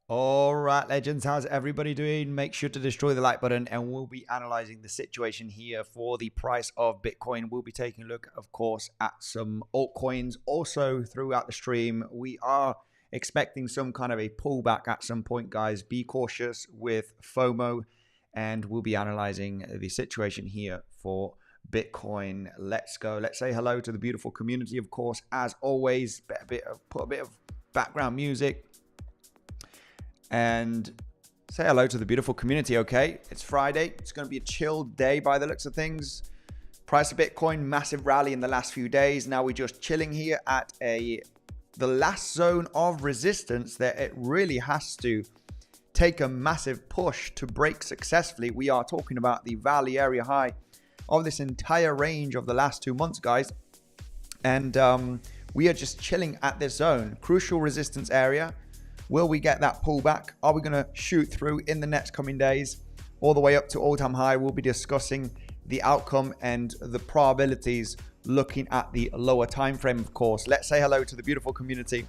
All right, legends, how's everybody doing? Make sure to destroy the like button, and we'll be analyzing the situation here for the price of Bitcoin. We'll be taking a look, of course, at some altcoins. Also, throughout the stream, we are expecting some kind of a pullback at some point, guys. Be cautious with FOMO, and we'll be analyzing the situation here for Bitcoin. Let's go. Let's say hello to the beautiful community, of course. As always, put a bit of background music and say hello to the beautiful community. Okay, it's Friday. It's going to be a chill day by the looks of things. Price of Bitcoin, massive rally in the last few days. Now we're just chilling here at the last zone of resistance that it really has to take a massive push to break successfully. We are talking about the valley area high of this entire range of the last 2 months, guys. And we are just chilling at this zone. Crucial resistance area. Will we get that pullback? Are we going to shoot through in the next coming days all the way up to all-time high? We'll be discussing the outcome and the probabilities looking at the lower time frame, of course. Let's say hello to the beautiful community.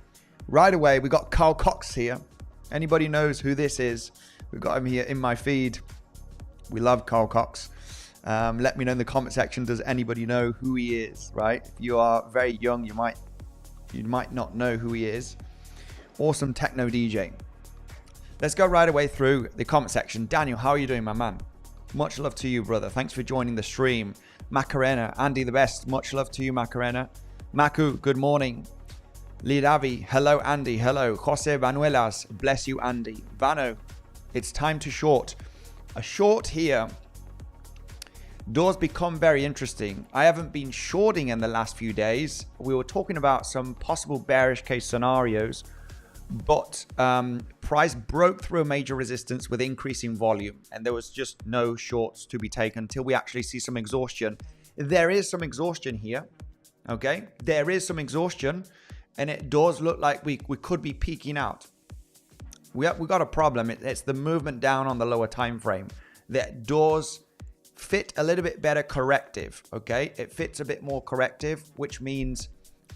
Right away, we got 𝗖𝗆𝗍 here. Anybody knows who this is? We've got him here in my feed. We love 𝗖𝗆𝗍𝗍. Let me know in the comment section, does anybody know who he is, right? If you are very young, you might not know who he is. Awesome techno DJ. Let's go right away through the comment section. Daniel, how are you doing, my man? Much love to you, brother. Thanks for joining the stream. Macarena, Andy the best. Much love to you, Macarena. Maku, good morning. Lidavi, hello, Andy. Hello. Jose Banuelas, bless you, Andy. Vano, it's time to short. A short here does become very interesting. I haven't been shorting in the last few days. We were talking about some possible bearish case scenarios, but price broke through a major resistance with increasing volume, and there was just no shorts to be taken until we actually see some exhaustion. There is some exhaustion here, okay? There is some exhaustion, and it does look like we could be peaking out. We got a problem. It's the movement down on the lower time frame that does fit a little bit better corrective, okay? It fits a bit more corrective, which means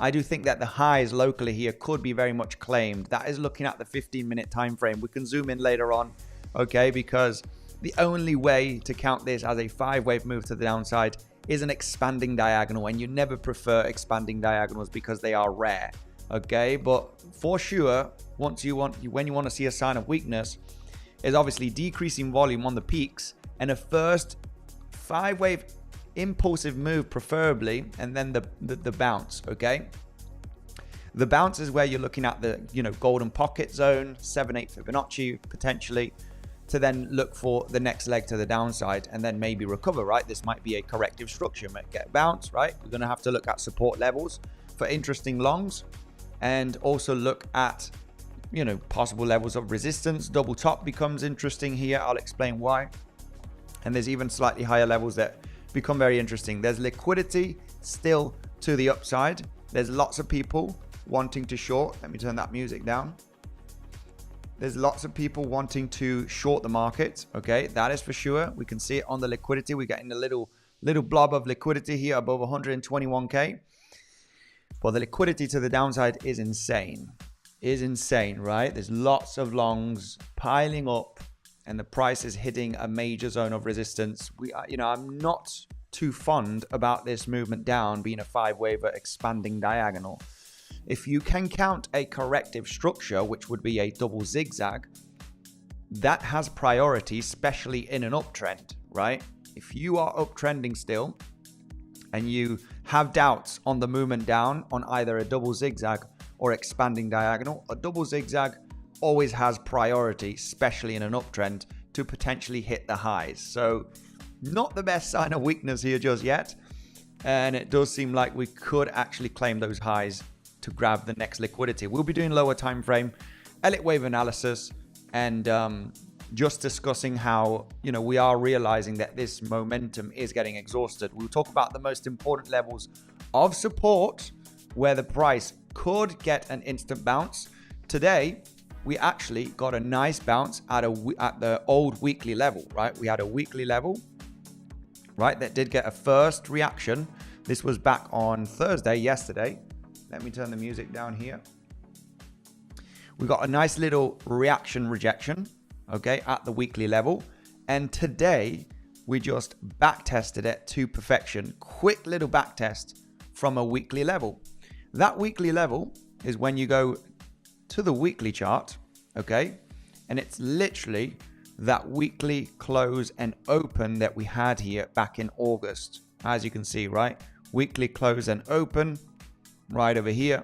I do think that the highs locally here could be very much claimed. That is looking at the 15-minute time frame. We can zoom in later on, okay? Because the only way to count this as a 5-wave move to the downside is an expanding diagonal, and you never prefer expanding diagonals because they are rare, okay? But for sure, when you want to see a sign of weakness, is obviously decreasing volume on the peaks and a first 5-wave impulsive move preferably, and then the bounce, okay? The bounce is where you're looking at the golden pocket zone, 7/8 Fibonacci potentially, to then look for the next leg to the downside and then maybe recover, right? This might be a corrective structure, might get bounce, right? We're going to have to look at support levels for interesting longs, and also look at possible levels of resistance. Double top becomes interesting here. I'll explain why. And there's even slightly higher levels that become very interesting. There's liquidity still to the upside. There's lots of people wanting to short. Let me turn that music down. There's lots of people wanting to short the market, okay? That is for sure. We can see it on the liquidity. We're getting a little blob of liquidity here above 121k. But the liquidity to the downside is insane. Right? There's lots of longs piling up, and the price is hitting a major zone of resistance. I'm not too fond about this movement down being a 5-waver expanding diagonal. If you can count a corrective structure, which would be a double zigzag, that has priority, especially in an uptrend, right? If you are uptrending still and you have doubts on the movement down on either a double zigzag or expanding diagonal, a double zigzag always has priority, especially in an uptrend, to potentially hit the highs. So not the best sign of weakness here just yet. And it does seem like we could actually claim those highs to grab the next liquidity. We'll be doing lower time frame, Elliott wave analysis, and just discussing how, we are realizing that this momentum is getting exhausted. We'll talk about the most important levels of support where the price could get an instant bounce. Today, we actually got a nice bounce at the old weekly level, right? We had a weekly level, right, that did get a first reaction. This was back on Thursday, yesterday. Let me turn the music down here. We got a nice little reaction rejection, okay, at the weekly level. And today, we just back tested it to perfection. Quick little back test from a weekly level. That weekly level is when you go to the weekly chart, okay? And it's literally that weekly close and open that we had here back in August. As you can see, right? Weekly close and open right over here.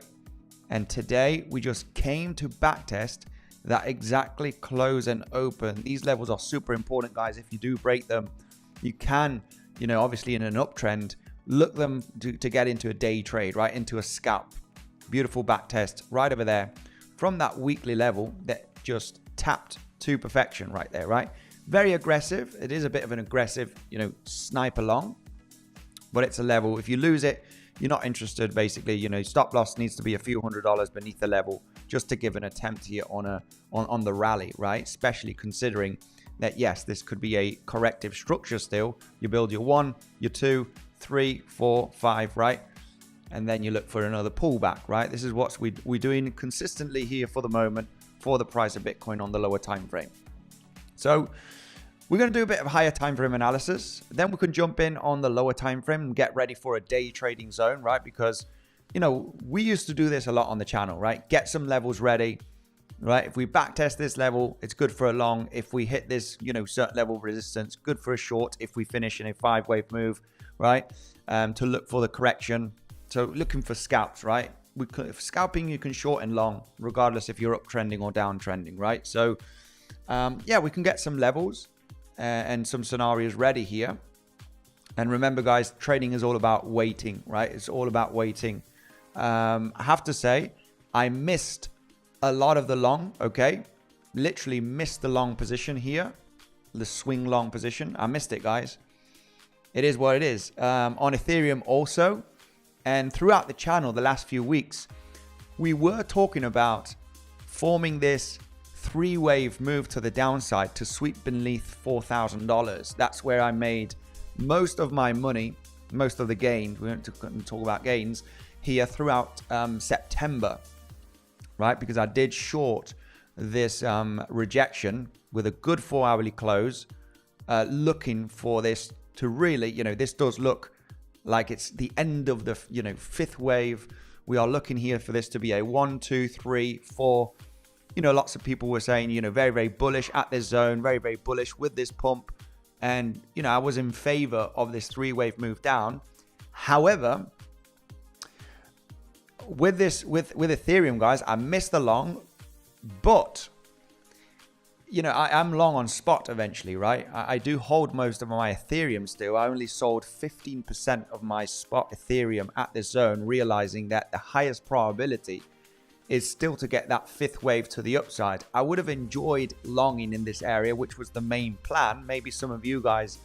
And today we just came to backtest that exactly close and open. These levels are super important, guys. If you do break them, you can, obviously in an uptrend, look them to get into a day trade, right? Into a scalp. Beautiful backtest right over there from that weekly level that just tapped to perfection right there, right? Very aggressive. It is a bit of an aggressive, sniper long, but it's a level. If you lose it, you're not interested, basically. Stop loss needs to be a few $100s beneath the level just to give an attempt here on the rally, right? Especially considering that, yes, this could be a corrective structure still. You build your 1, your 2, 3, 4, 5, right? And then you look for another pullback, right? This is what we're doing consistently here for the moment for the price of Bitcoin on the lower time frame. So we're going to do a bit of higher time frame analysis. Then we can jump in on the lower time frame and get ready for a day trading zone, right? Because, we used to do this a lot on the channel, right? Get some levels ready, right? If we backtest this level, it's good for a long. If we hit this, certain level of resistance, good for a short. If we finish in a 5-wave move, right? To look for the correction. So looking for scalps, right? Scalping, you can short and long, regardless if you're uptrending or downtrending, right? So, yeah, we can get some levels and some scenarios ready here. And remember, guys, trading is all about waiting, right? It's all about waiting. I have to say, I missed a lot of the long, okay? Literally missed the long position here, the swing long position. I missed it, guys. It is what it is. On Ethereum also, and throughout the channel the last few weeks, we were talking about forming this 3-wave move to the downside to sweep beneath $4,000. That's where I made most of my money, most of the gains. We won't talk about gains here throughout September, right? Because I did short this rejection with a good 4-hourly close, looking for this to really, this does look like it's the end of the, 5th wave. We are looking here for this to be a 1, 2, 3, 4. Lots of people were saying, very, very bullish at this zone, very, very bullish with this pump. And, I was in favor of this 3-wave move down. However, with Ethereum, guys, I missed the long, but, I am long on spot eventually, right? I do hold most of my Ethereum still. I only sold 15% of my spot Ethereum at this zone, realizing that the highest probability is still to get that 5th wave to the upside. I would have enjoyed longing in this area, which was the main plan. Maybe some of you guys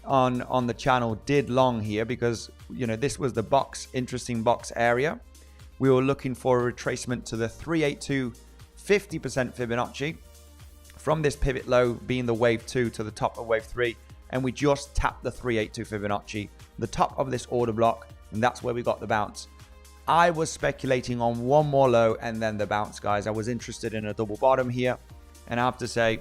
on the channel did long here because, this was the interesting box area. We were looking for a retracement to the 382 50% Fibonacci from this pivot low being the wave 2 to the top of wave 3. And we just tapped the 382 Fibonacci, the top of this order block. And that's where we got the bounce. I was speculating on one more low and then the bounce, guys. I was interested in a double bottom here. And I have to say,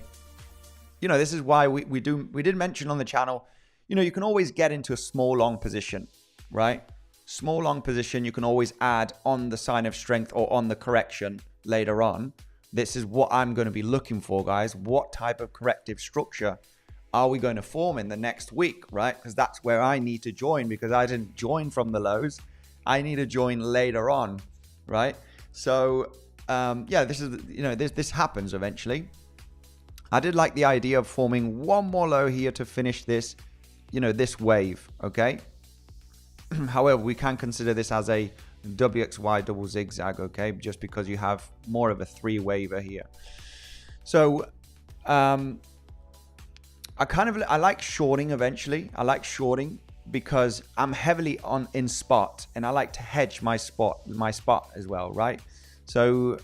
this is why we did mention on the channel, you can always get into a small long position, right? Small long position, you can always add on the sign of strength or on the correction later on. This is what I'm going to be looking for, guys. What type of corrective structure are we going to form in the next week, right? Because that's where I need to join, because I didn't join from the lows. I need to join later on, right? So, yeah, this is, this happens eventually. I did like the idea of forming one more low here to finish this, this wave, okay? However, we can consider this as a WXY double zigzag, okay? Just because you have more of a 3-waver here. So, I like shorting eventually. I like shorting because I'm heavily in spot, and I like to hedge my spot as well, right? So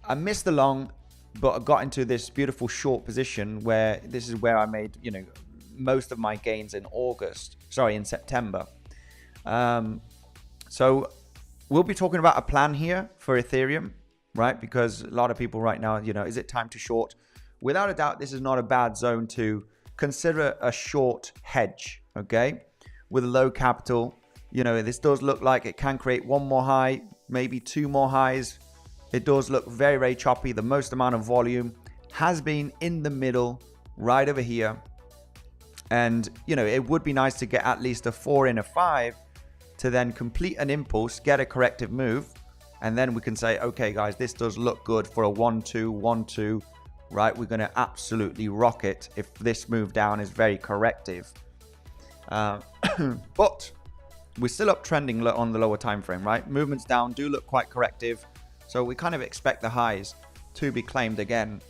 I missed the long, but I got into this beautiful short position where this is where I made, most of my gains in September. So we'll be talking about a plan here for Ethereum, right? Because a lot of people right now, is it time to short? Without a doubt, this is not a bad zone to consider a short hedge, okay? With low capital, this does look like it can create one more high, maybe two more highs. It does look very, very choppy. The most amount of volume has been in the middle, right over here. And, it would be nice to get at least a 4 in a 5 to then complete an impulse, get a corrective move. And then we can say, okay, guys, this does look good for a 1-2, 1-2, right? We're going to absolutely rock it if this move down is very corrective. But we're still uptrending on the lower time frame, right? Movements down do look quite corrective. So we kind of expect the highs to be claimed again.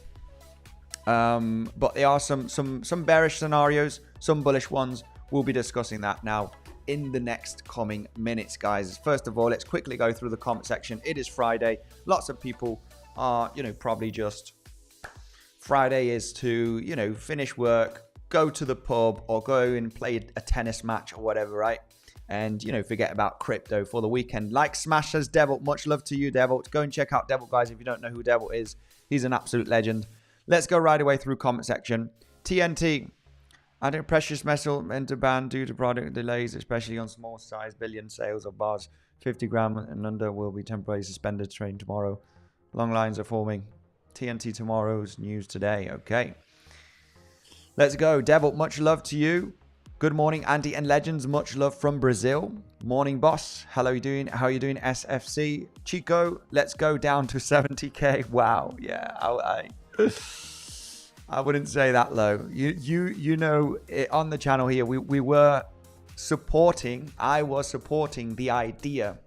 But there are some bearish scenarios, some bullish ones. We'll be discussing that now in the next coming minutes, guys. First of all, let's quickly go through the comment section. It is Friday. Lots of people are, probably just Friday is to, finish work, go to the pub or go and play a tennis match or whatever, right? And, forget about crypto for the weekend. Like Smash says, 𝗬𝗍, much love to you, 𝗬𝗍. Go and check out 𝗬𝗍, guys, if you don't know who 𝗬𝗍 is. He's an absolute legend. Let's go right away through comment section. TNT. Adding precious metal into ban due to product delays, especially on small size billion sales of bars. 50 gram and under will be temporarily suspended train tomorrow. Long lines are forming. TNT tomorrow's news today. Okay. Let's go. 𝗬𝗍, much love to you. Good morning, Andy and Legends. Much love from Brazil. Morning, boss. How are you doing? SFC. Chico, let's go down to 70K. Wow. Yeah, I wouldn't say that low. On the channel here, we were supporting, I was supporting the idea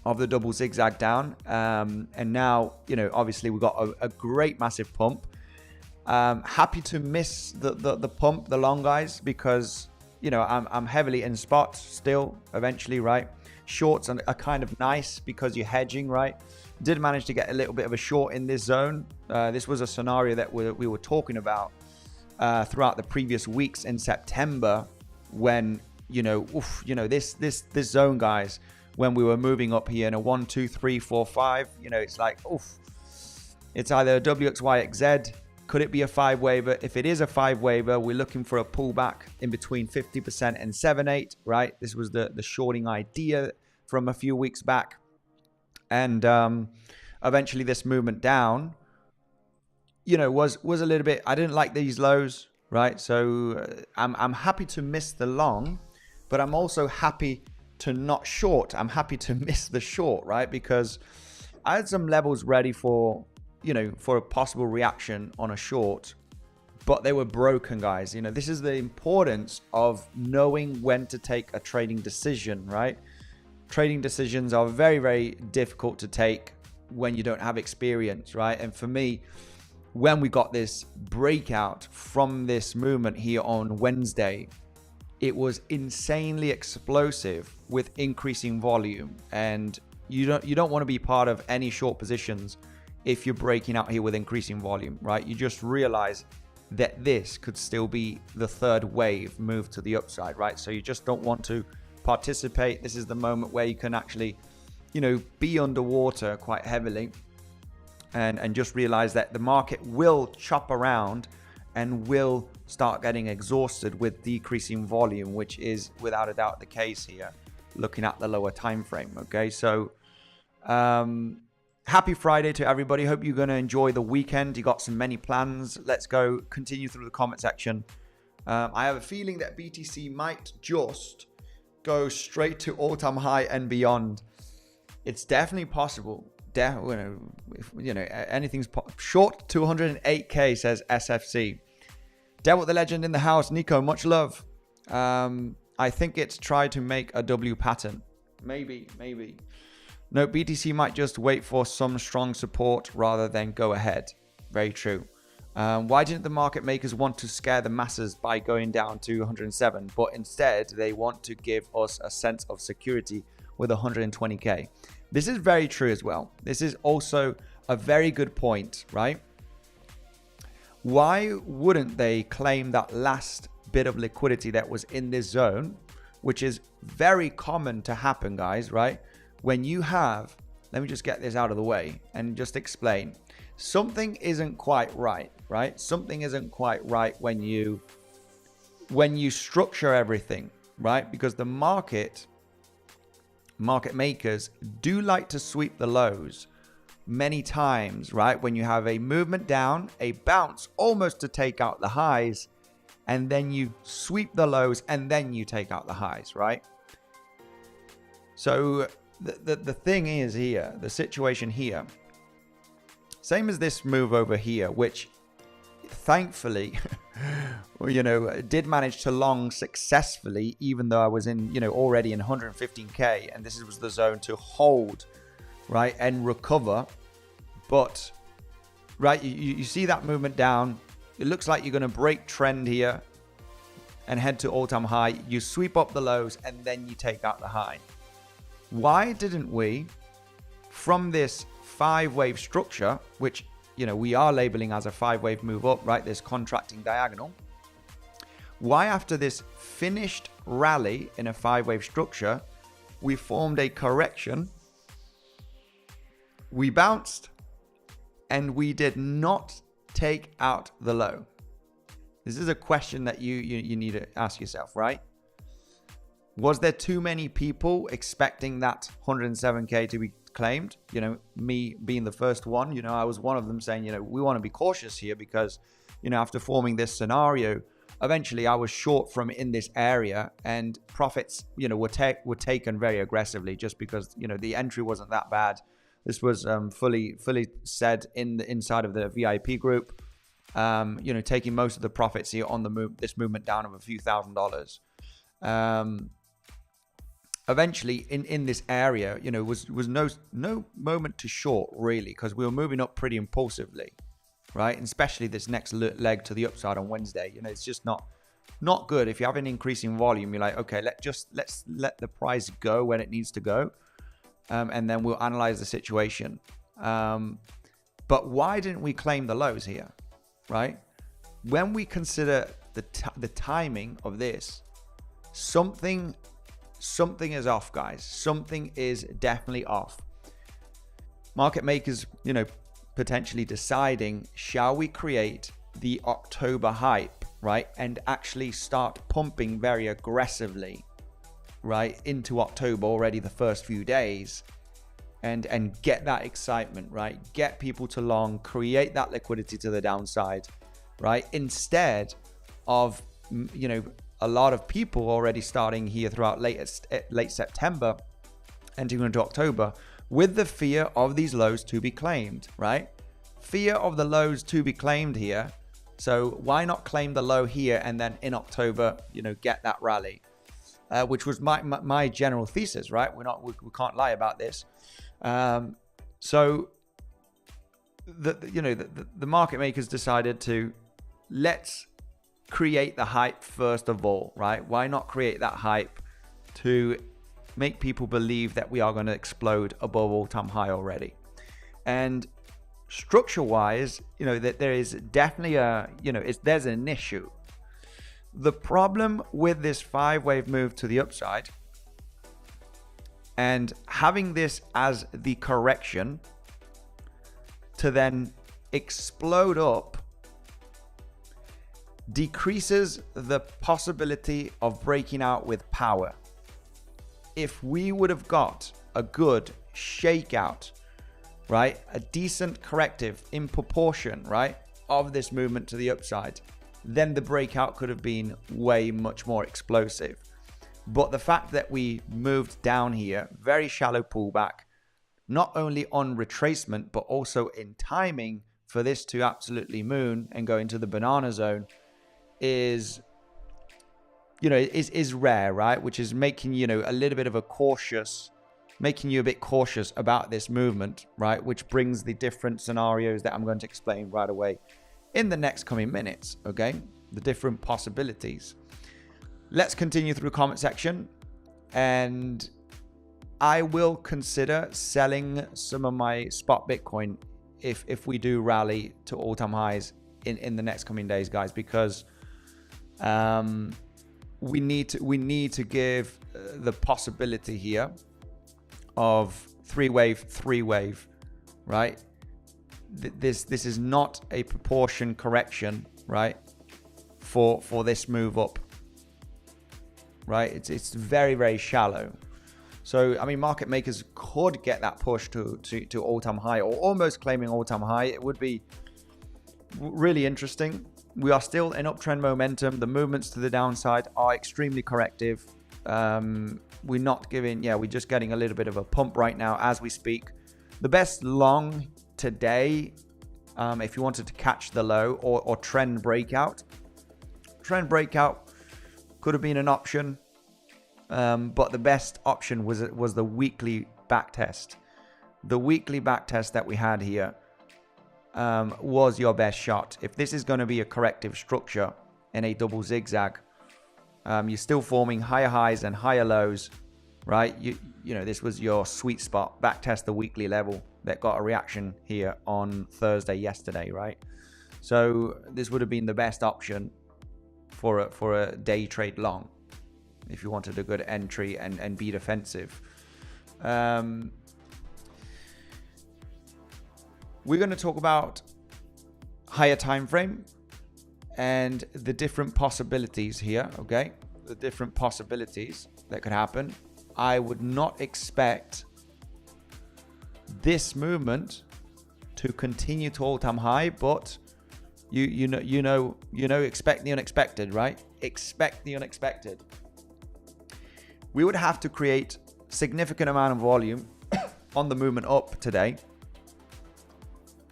of the double zigzag down. And now, obviously we got a great massive pump. Happy to miss the pump, the long guys, because I'm heavily in spot still eventually, right? Shorts are kind of nice because you're hedging, right? Did manage to get a little bit of a short in this zone. This was a scenario that we were talking about throughout the previous weeks in September when this zone, guys, when we were moving up here in a 1, 2, 3, 4, 5, it's like it's either a 𝗬𝗍𝗍𝗍. Could it be a 5 waiver? If it is a 5 waiver, we're looking for a pullback in between 50% and 7-8, right? This was the shorting idea from a few weeks back. And eventually this movement down, was a little bit, I didn't like these lows, right? So I'm happy to miss the long, but I'm also happy to not short. I'm happy to miss the short, right? Because I had some levels ready for a possible reaction on a short, but they were broken, guys. This is the importance of knowing when to take a trading decision, right? Trading decisions are very, very difficult to take when you don't have experience, right? And for me, when we got this breakout from this movement here on Wednesday, it was insanely explosive with increasing volume. And you don't want to be part of any short positions if you're breaking out here with increasing volume, right? You just realize that this could still be the third wave move to the upside, right? So you just don't want to participate. This is the moment where you can actually, be underwater quite heavily and just realize that the market will chop around and will start getting exhausted with decreasing volume, which is without a doubt the case here, looking at the lower time frame. Okay, so happy Friday to everybody. Hope you're going to enjoy the weekend. You got many plans. Let's go continue through the comment section. I have a feeling that BTC might just go straight to all-time high and beyond. It's definitely possible. Anything's short 208K, says SFC. 𝗬𝗍 the legend in the house. Nico, much love. I think it's tried to make a W pattern. Maybe. No, BTC might just wait for some strong support rather than go ahead. Very true. Why didn't the market makers want to scare the masses by going down to 107, but instead they want to give us a sense of security with 120k? This is very true as well. This is also a very good point, right? Why wouldn't they claim that last bit of liquidity that was in this zone, which is very common to happen, guys, right? When you have, let me just get this out of the way and just explain. Something isn't quite right, right? Something isn't quite right when you structure everything, right? Because the market makers do like to sweep the lows many times, right? When you have a movement down, a bounce almost to take out the highs, and then you sweep the lows and then you take out the highs, right? So the thing is here, the situation here, same as this move over here, which thankfully, you know, did manage to long successfully, even though I was in, you know, already in 115k, and this was the zone to hold, right, and recover. But right, you see that movement down. It looks like you're going to break trend here and head to all-time high. You sweep up the lows and then you take out the high. Why didn't we, from this 5-wave structure, which, you know, we are labeling as a 5-wave move up, right, this contracting diagonal, why after this finished rally in a 5-wave structure, we formed a correction, we bounced, and we did not take out the low? This is a question that you need to ask yourself, right? Was there too many people expecting that 107k to be claimed? You know, me being the first one, you know, I was one of them saying, you know, we want to be cautious here because, you know, after forming this scenario, eventually I was short from in this area, and profits, you know, were taken very aggressively just because, you know, the entry wasn't that bad. This was fully said in the inside of the VIP group. You know, taking most of the profits here on the this movement down of a few $1,000s. Eventually, in this area, you know, was no moment to short really, because we were moving up pretty impulsively, right? And especially this next leg to the upside on Wednesday. You know, it's just not good. If you have an increasing volume, you're like, okay, let's let the price go when it needs to go. And then we'll analyze the situation. But why didn't we claim the lows here, right? When we consider the timing of this, something is off, guys. Something is definitely off. Market makers, you know, potentially deciding, shall we create the October hype, right? And actually start pumping very aggressively, right, into October already, the first few days, and get that excitement, right? Get people to long, create that liquidity to the downside, right? Instead of, you know, a lot of people already starting here throughout late September, entering into October, with the fear of these lows to be claimed, right? Fear of the lows to be claimed here. So why not claim the low here and then in October, you know, get that rally? Which was my general thesis, right? We can't lie about this. So the market makers decided to, let's create the hype first of all, right? Why not create that hype to make people believe that we are going to explode above all-time high already? And structure-wise, you know, that there is definitely there's an issue. The problem with this 5-wave move to the upside and having this as the correction to then explode up decreases the possibility of breaking out with power. If we would have got a good shakeout, right, a decent corrective in proportion, right, of this movement to the upside, then the breakout could have been way much more explosive. But the fact that we moved down here, very shallow pullback, not only on retracement, but also in timing for this to absolutely moon and go into the banana zone, is rare, right? Which is making, you know, a little bit of a cautious, making you a bit cautious about this movement, right? Which brings the different scenarios that I'm going to explain right away in the next coming minutes, okay? The different possibilities. Let's continue through the comment section, and I will consider selling some of my spot Bitcoin if we do rally to all-time highs in the next coming days, guys, because we need to give the possibility here of three wave, right? This is not a proportion correction, right? For this move up, right? It's very, very shallow. So, I mean, market makers could get that push to all-time high, or almost claiming all-time high. It would be really interesting. We are still in uptrend momentum. The movements to the downside are extremely corrective. We're not giving, we're just getting a little bit of a pump right now as we speak. The best long today, if you wanted to catch the low or trend breakout could have been an option. But the best option was the weekly back test. The weekly back test that we had here was your best shot. If this is going to be a corrective structure in a double zigzag, you're still forming higher highs and higher lows, right? You know, this was your sweet spot. Back test the weekly level that got a reaction here on Thursday yesterday, right? So this would have been the best option for a day trade long, if you wanted a good entry and be defensive. We're going to talk about higher time frame and the different possibilities here, okay? The different possibilities that could happen. I would not expect this movement to continue to all-time high, but you know, expect the unexpected, right? Expect the unexpected. We would have to create significant amount of volume on the movement up today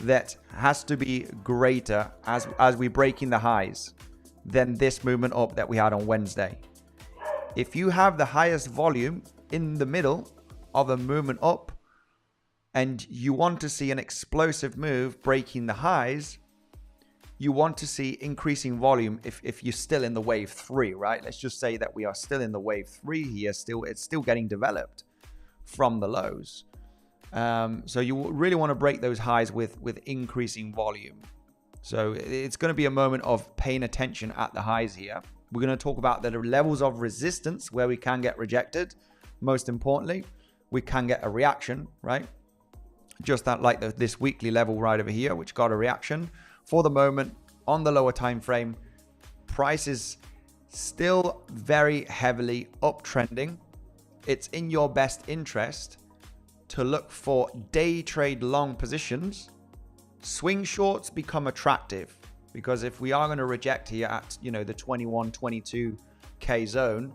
that has to be greater as we break in the highs than this movement up that we had on Wednesday. If you have the highest volume in the middle of a movement up and you want to see an explosive move breaking the highs, you want to see increasing volume if you're still in the wave 3, right? Let's just say that we are still in the wave 3 here. It's still getting developed from the lows. So you really want to break those highs with increasing volume. So it's going to be a moment of paying attention at the highs here. We're going to talk about the levels of resistance where we can get rejected. Most importantly, we can get a reaction, right? Just that, like this weekly level right over here, which got a reaction. For the moment, on the lower time frame, price is still very heavily uptrending. It's in your best interest to look for day trade long positions. Swing shorts become attractive because if we are going to reject here at, the 21, 22K zone,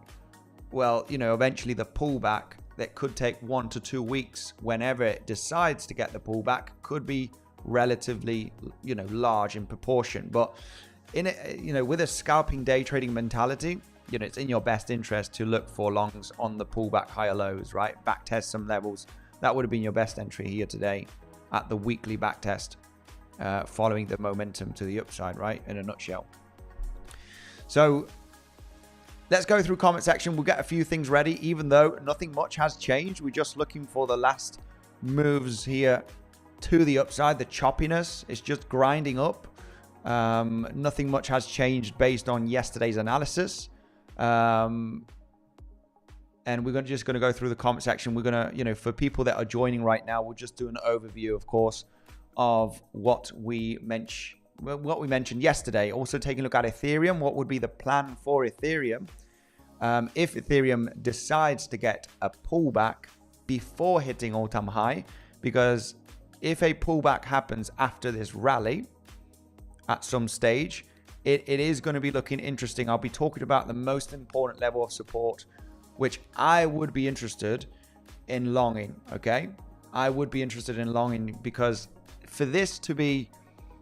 well, eventually the pullback that could take 1 to 2 weeks whenever it decides to get the pullback could be relatively, large in proportion. But in it, with a scalping day trading mentality, it's in your best interest to look for longs on the pullback higher lows, right? Back test some levels. That would have been your best entry here today at the weekly back test, following the momentum to the upside, right? In a nutshell. So let's go through comment section. We'll get a few things ready, even though nothing much has changed. We're just looking for the last moves here to the upside. The choppiness is just grinding up. Nothing much has changed based on yesterday's analysis. And we're just going to go through the comment section. We're going to, for people that are joining right now, we'll just do an overview, of course, of what we mentioned yesterday. Also taking a look at Ethereum. What would be the plan for Ethereum if Ethereum decides to get a pullback before hitting all-time high? Because if a pullback happens after this rally at some stage, it is going to be looking interesting. I'll be talking about the most important level of support, which I would be interested in longing, okay? I would be interested in longing because for this to be,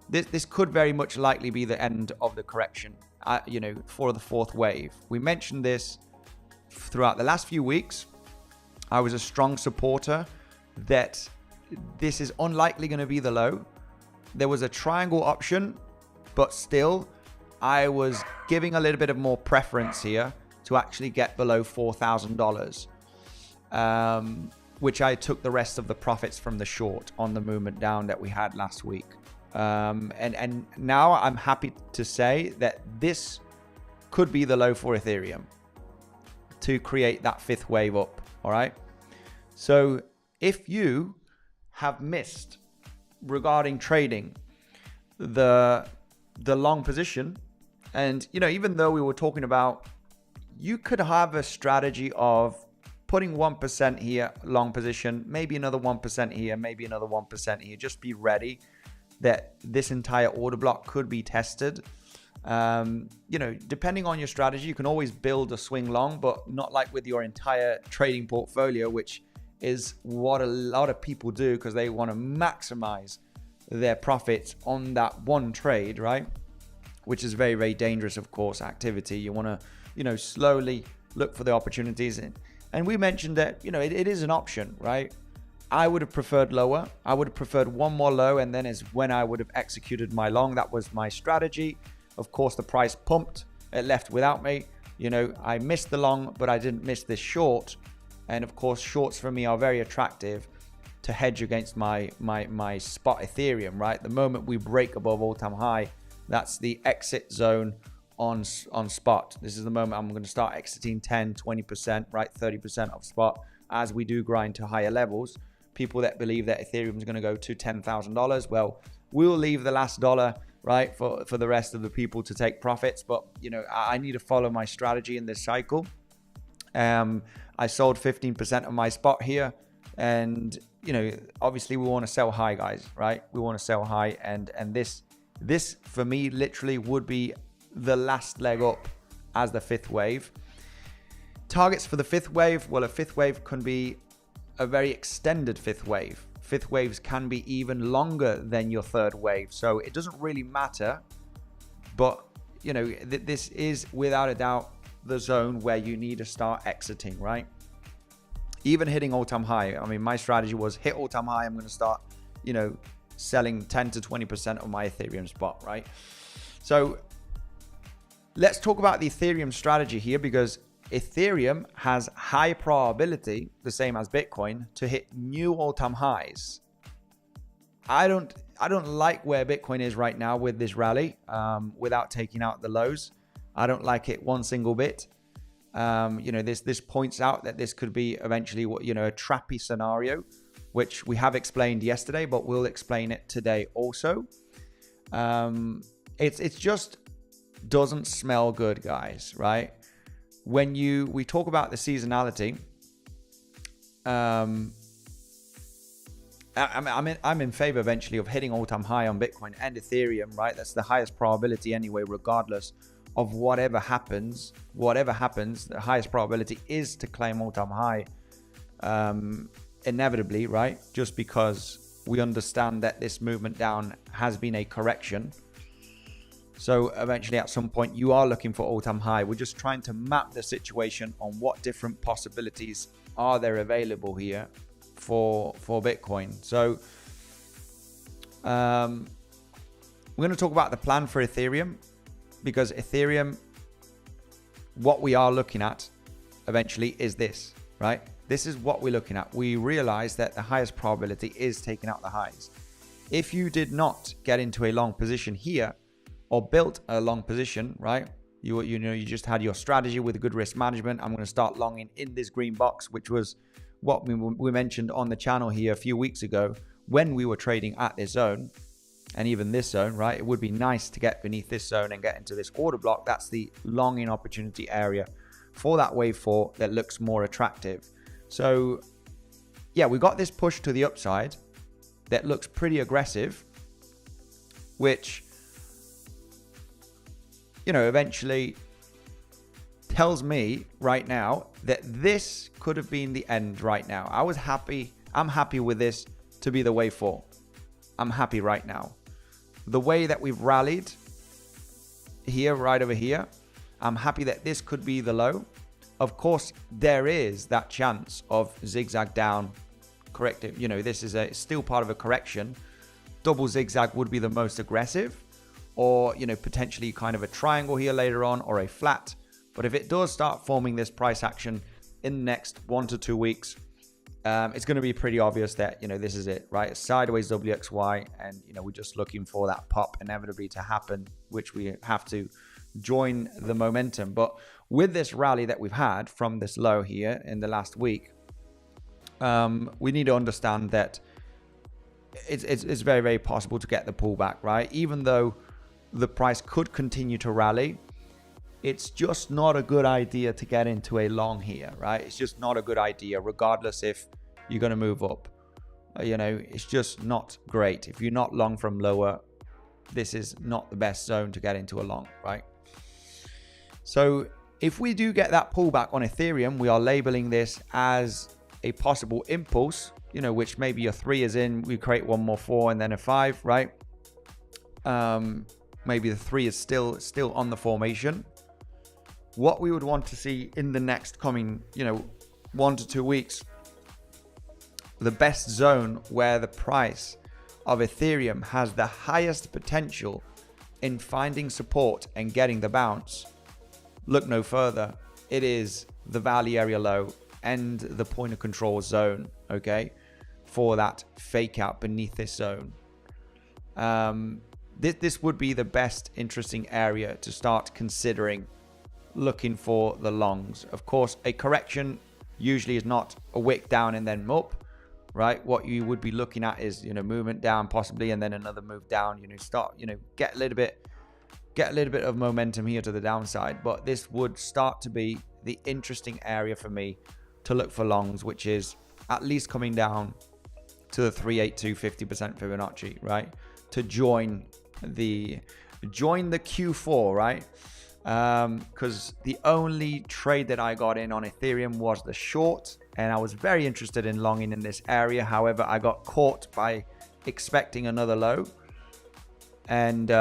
this could very much likely be the end of the correction, for the fourth wave. We mentioned this throughout the last few weeks. I was a strong supporter that this is unlikely going to be the low. There was a triangle option but still, I was giving a little bit of more preference here to actually get below $4,000, which I took the rest of the profits from the short on the movement down that we had last week. And now I'm happy to say that this could be the low for Ethereum to create that fifth wave up. All right. So if you have missed regarding trading the long position, and even though we were talking about, you could have a strategy of putting 1% here, long position, maybe another 1% here, maybe another 1% here. Just be ready that this entire order block could be tested. Depending on your strategy, you can always build a swing long, but not like with your entire trading portfolio, which is what a lot of people do because they want to maximize their profits on that one trade, right? Which is very, very dangerous, of course, activity. You want to, slowly look for the opportunities. And we mentioned that, it is an option, right? I would have preferred lower. I would have preferred one more low, and then is when I would have executed my long. That was my strategy. Of course, the price pumped. It left without me. I missed the long, but I didn't miss this short. And of course, shorts for me are very attractive to hedge against my spot Ethereum, right? The moment we break above all-time high, that's the exit zone on spot. This is the moment I'm going to start exiting 10, 20%, right? 30% of spot as we do grind to higher levels. People that believe that Ethereum is going to go to $10,000, well, we'll leave the last dollar, right, for the rest of the people to take profits. But, I need to follow my strategy in this cycle. I sold 15% of my spot here. And, obviously we want to sell high, guys, right? We want to sell high. And this for me literally would be the last leg up as the fifth wave. Targets for the fifth wave. Well, a fifth wave can be a very extended fifth wave. Fifth waves can be even longer than your third wave. So it doesn't really matter. But, this is without a doubt the zone where you need to start exiting, right? Even hitting all-time high. I mean, my strategy was hit all-time high. I'm going to start, selling 10 to 20% of my Ethereum spot, right? So let's talk about the Ethereum strategy here, because Ethereum has high probability, the same as Bitcoin, to hit new all-time highs. I don't like where Bitcoin is right now with this rally, without taking out the lows. I don't like it one single bit. This points out that this could be eventually a trappy scenario, which we have explained yesterday, but we'll explain it today also. It's just doesn't smell good, guys, right? When we talk about the seasonality, I'm in favor eventually of hitting all-time high on Bitcoin and Ethereum, right? That's the highest probability anyway, regardless of whatever happens, the highest probability is to claim all-time high, inevitably, right? Just because we understand that this movement down has been a correction. So eventually at some point you are looking for all-time high. We're just trying to map the situation on what different possibilities are there available here for Bitcoin. So we're going to talk about the plan for Ethereum, because Ethereum, what we are looking at eventually is this, right? This is what we're looking at. We realize that the highest probability is taking out the highs. If you did not get into a long position here or built a long position, right? You just had your strategy with good risk management. I'm going to start longing in this green box, which was what we mentioned on the channel here a few weeks ago when we were trading at this zone. And even this zone, right? It would be nice to get beneath this zone and get into this order block. That's the longing opportunity area for that wave 4 that looks more attractive. So yeah, we got this push to the upside that looks pretty aggressive, which, eventually tells me right now that this could have been the end right now. I'm happy with this to be the wave 4. I'm happy right now. The way that we've rallied here, right over here, I'm happy that this could be the low. Of course, there is that chance of zigzag down, corrective. This is still part of a correction. Double zigzag would be the most aggressive, or, you know, potentially kind of a triangle here later on, or a flat. But if it does start forming this price action in the next 1 to 2 weeks, it's going to be pretty obvious that, you know, this is it, right? It's sideways WXY, and, you know, we're just looking for that pop inevitably to happen, which we have to join the momentum. But with this rally that we've had from this low here in the last week, we need to understand that it's very, very possible to get the pullback, right? Even though the price could continue to rally, it's just not a good idea to get into a long here, right? It's just not a good idea, regardless if you're going to move up. You know, it's just not great. If you're not long from lower, this is not the best zone to get into a long, right? So if we do get that pullback on Ethereum, we are labeling this as a possible impulse, you know, which maybe a 3 is in, we create one more 4 and then a 5, right? Maybe the 3 is still on the formation. What we would want to see in the next coming, you know, 1 to 2 weeks, the best zone where the price of Ethereum has the highest potential in finding support and getting the bounce, look no further. It is the Valley area low and the point of control zone, okay, for that fake out beneath this zone. This would be the best interesting area to start considering looking for the longs. Of course, a correction usually is not a wick down and then up, right? What you would be looking at is, you know, movement down possibly, and then another move down, you know, start, you know, get a little bit of momentum here to the downside. But this would start to be the interesting area for me to look for longs, which is at least coming down to the 382 50% Fibonacci, right? To join the Q4, right? Because the only trade that I got in on Ethereum was the short, and I was very interested in longing in this area. However, I got caught by expecting another low, and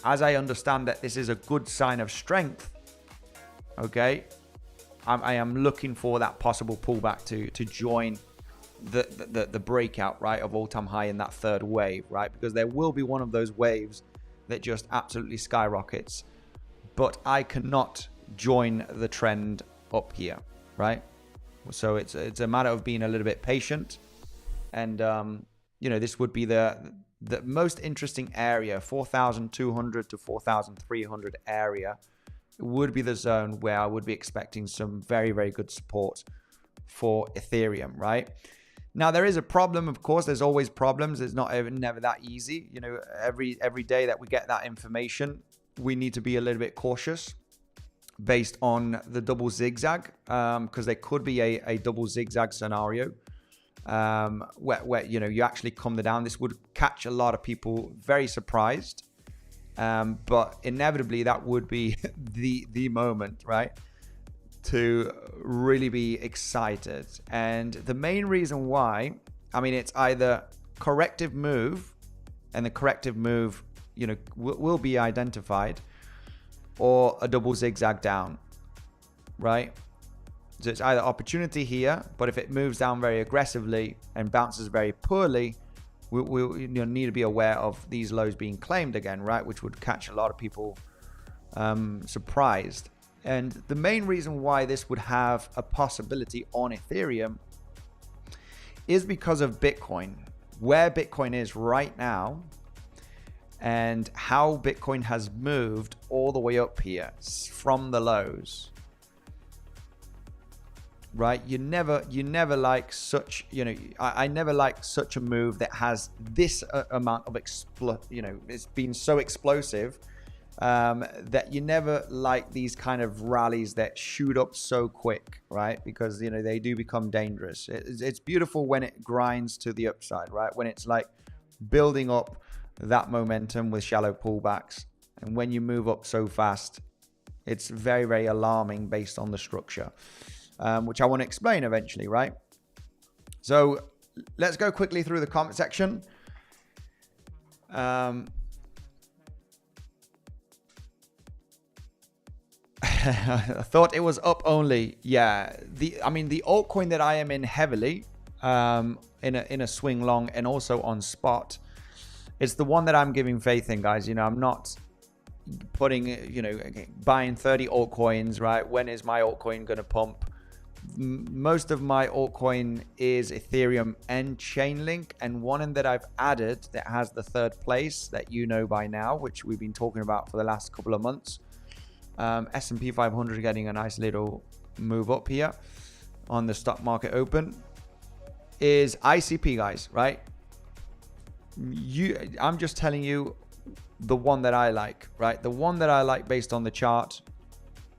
as I understand that this is a good sign of strength, okay, I am looking for that possible pullback to join the breakout, right, of all-time high in that third wave, right? Because there will be one of those waves that just absolutely skyrockets, but I cannot join the trend up here, right? So it's a matter of being a little bit patient, and you know, this would be the most interesting area. 4,200 to 4,300 area would be the zone where I would be expecting some very, very good support for Ethereum, right? Now, there is a problem, of course. There's always problems. It's never that easy. You know, every day that we get that information, we need to be a little bit cautious based on the double zigzag, because there could be a double zigzag scenario where you know, you actually come down. This would catch a lot of people very surprised, but inevitably that would be the moment, right, to really be excited. And the main reason why, I mean, it's either corrective move, and the corrective move, you know, will be identified, or a double zigzag down, right? So it's either opportunity here, but if it moves down very aggressively and bounces very poorly, we'll you know, need to be aware of these lows being claimed again, right? Which would catch a lot of people surprised. And the main reason why this would have a possibility on Ethereum is because of Bitcoin, where Bitcoin is right now, and how Bitcoin has moved all the way up here from the lows, right? You never like such, you know, I never like such a move that has this amount of you know, it's been so explosive, that you never like these kind of rallies that shoot up so quick, right? Because, you know, they do become dangerous. It's beautiful when it grinds to the upside, right? When it's like building up that momentum with shallow pullbacks, and when you move up so fast, it's very, very alarming based on the structure, which I want to explain eventually, right? So let's go quickly through the comment section. I thought it was up only. Yeah, I mean the altcoin that I am in heavily, in a swing long and also on spot, it's the one that I'm giving faith in, guys. You know, I'm not putting, you know, buying 30 altcoins, right? When is my altcoin going to pump? Most of my altcoin is Ethereum and Chainlink, and one that I've added that has the third place that you know by now, which we've been talking about for the last couple of months. S&P 500 getting a nice little move up here on the stock market open, is ICP, guys, right? I'm just telling you the one that I like, right? The one that I like based on the chart.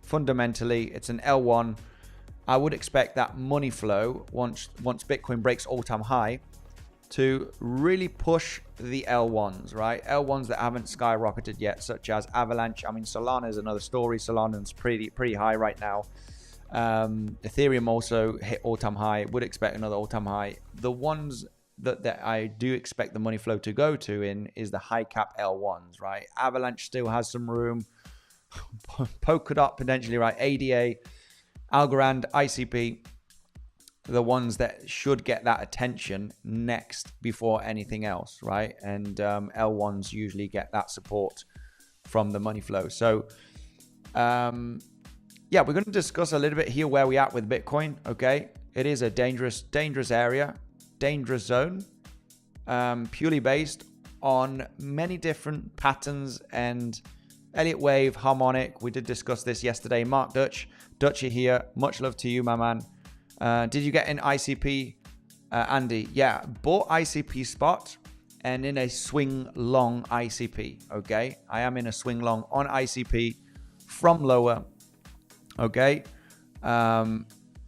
Fundamentally, it's an L1. I would expect that money flow once Bitcoin breaks all-time high to really push the L1s, right? L1s that haven't skyrocketed yet, such as Avalanche. I mean, Solana is another story. Solana's pretty high right now. Ethereum also hit all-time high. Would expect another all-time high. The ones that I do expect the money flow to go to in is the high cap L1s, right? Avalanche still has some room. Polkadot potentially, right? ADA, Algorand, ICP, the ones that should get that attention next before anything else, right? And L1s usually get that support from the money flow. So, yeah, we're going to discuss a little bit here where we at with Bitcoin, okay? It is a dangerous area, dangerous zone, purely based on many different patterns and Elliott wave, harmonic. We did discuss this yesterday. Mark 𝗬𝗫 here. Much love to you, my man. Did you get in ICP, Andy? Yeah, bought ICP spot and in a swing long ICP. Okay, I am in a swing long on ICP from lower. Okay,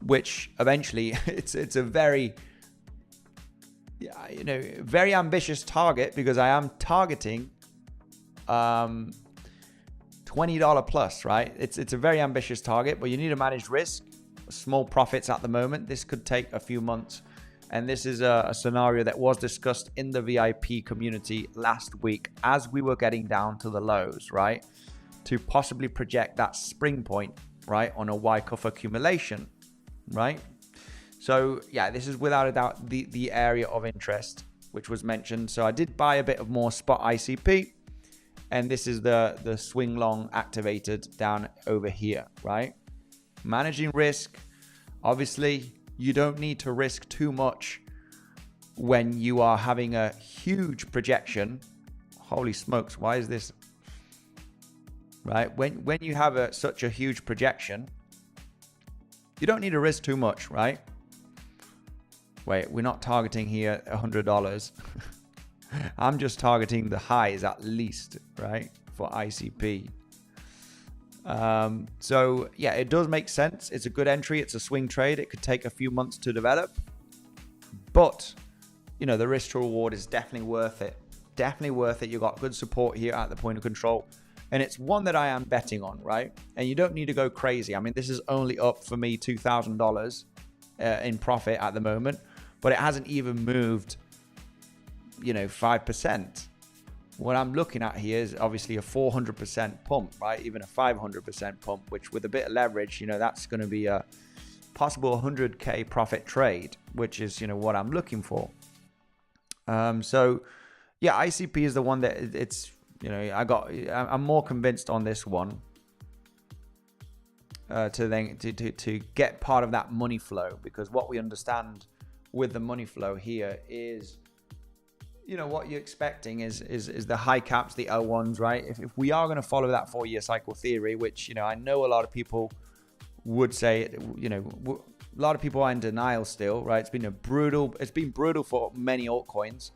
which eventually it's a very, you know, very ambitious target, because I am targeting $20 plus, right? It's a very ambitious target, but you need to manage risk. Small profits at the moment. This could take a few months, and this is a scenario that was discussed in the VIP community last week as we were getting down to the lows, right? To possibly project that spring point, right, on a 𝗖𝗿𝘆𝗽 accumulation, right? So yeah, this is without a doubt the area of interest which was mentioned. So I did buy a bit of more spot ICP, and this is the swing long activated down over here, right? Managing risk. Obviously, you don't need to risk too much when you are having a huge projection. Holy smokes, why is this? Right? When you have such a huge projection, you don't need to risk too much, right? Wait, we're not targeting here $100. I'm just targeting the highs at least, right, for ICP. So yeah, it does make sense. It's a good entry. It's a swing trade. It could take a few months to develop, but you know, the risk to reward is definitely worth it. Definitely worth it. You got good support here at the point of control, and it's one that I am betting on, right? And you don't need to go crazy. I mean, this is only up for me $2,000 in profit at the moment, but it hasn't even moved, you know, 5%. What I'm looking at here is obviously a 400% pump, right? Even a 500% pump, which with a bit of leverage, you know, that's going to be a possible 100K profit trade, which is, you know, what I'm looking for. So yeah, ICP is the one that it's, you know, I'm more convinced on this one to get part of that money flow, because what we understand with the money flow here is, you know, what you're expecting is the high caps, the L1s, right? If we are going to follow that 4-year cycle theory, which, you know, I know a lot of people would say, you know, a lot of people are in denial still, right? It's been brutal for many altcoins.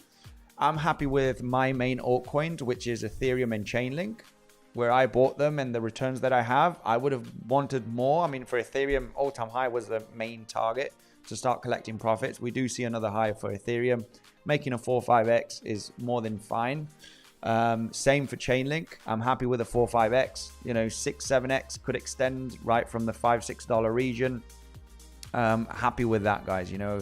I'm happy with my main altcoins, which is Ethereum and Chainlink, where I bought them, and the returns that I have. I would have wanted more. I mean, for Ethereum, all-time high was the main target to start collecting profits. We do see another high for Ethereum. Making a 4 or 5x is more than fine. Same for Chainlink. I'm happy with a 4 or 5x. You know, 6, 7x could extend right from the $5, $6 region. Happy with that, guys. You know,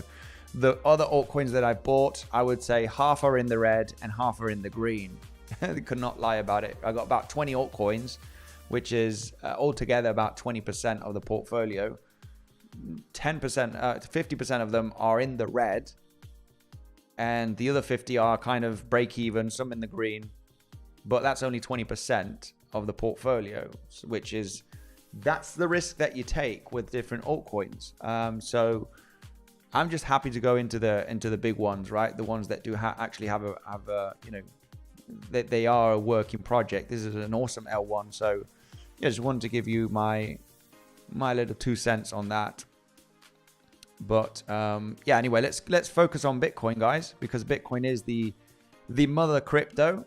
the other altcoins that I bought, I would say half are in the red and half are in the green. They could not lie about it. I got about 20 altcoins, which is altogether about 20% of the portfolio. 10%, 50% of them are in the red, and the other 50 are kind of break even, some in the green, but that's only 20% of the portfolio, that's the risk that you take with different altcoins. So I'm just happy to go into the big ones, right? The ones that do actually have a that they are a working project. This is an awesome L1. So yeah, just wanted to give you my little 2 cents on that. But yeah, anyway, let's focus on Bitcoin, guys, because Bitcoin is the mother crypto.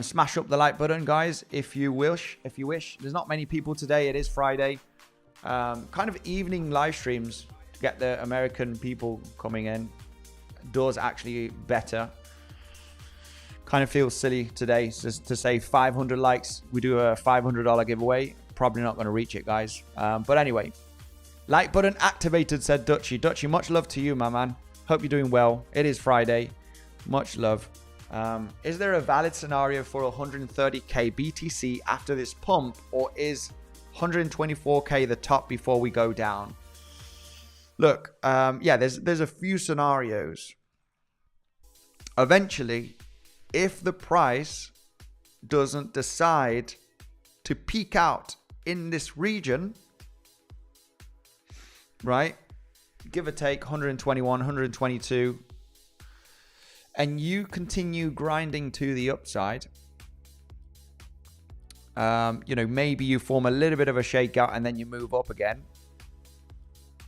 Smash up the like button, guys, if you wish. There's not many people today. It is Friday. Kind of evening live streams to get the American people coming in does actually better. Kind of feels silly today just to say 500 likes. We do a $500 giveaway. Probably not going to reach it, guys. But anyway, like button activated, said 𝗬𝗫𝘂𝗿𝗫. 𝗬𝗫𝘂𝗿𝗫, much love to you, my man. Hope you're doing well. It is Friday. Much love. Is there a valid scenario for 130k BTC after this pump, or is 124k the top before we go down? Look, yeah, there's a few scenarios. Eventually, if the price doesn't decide to peak out in this region, right, give or take 121, 122, and you continue grinding to the upside, maybe you form a little bit of a shakeout and then you move up again.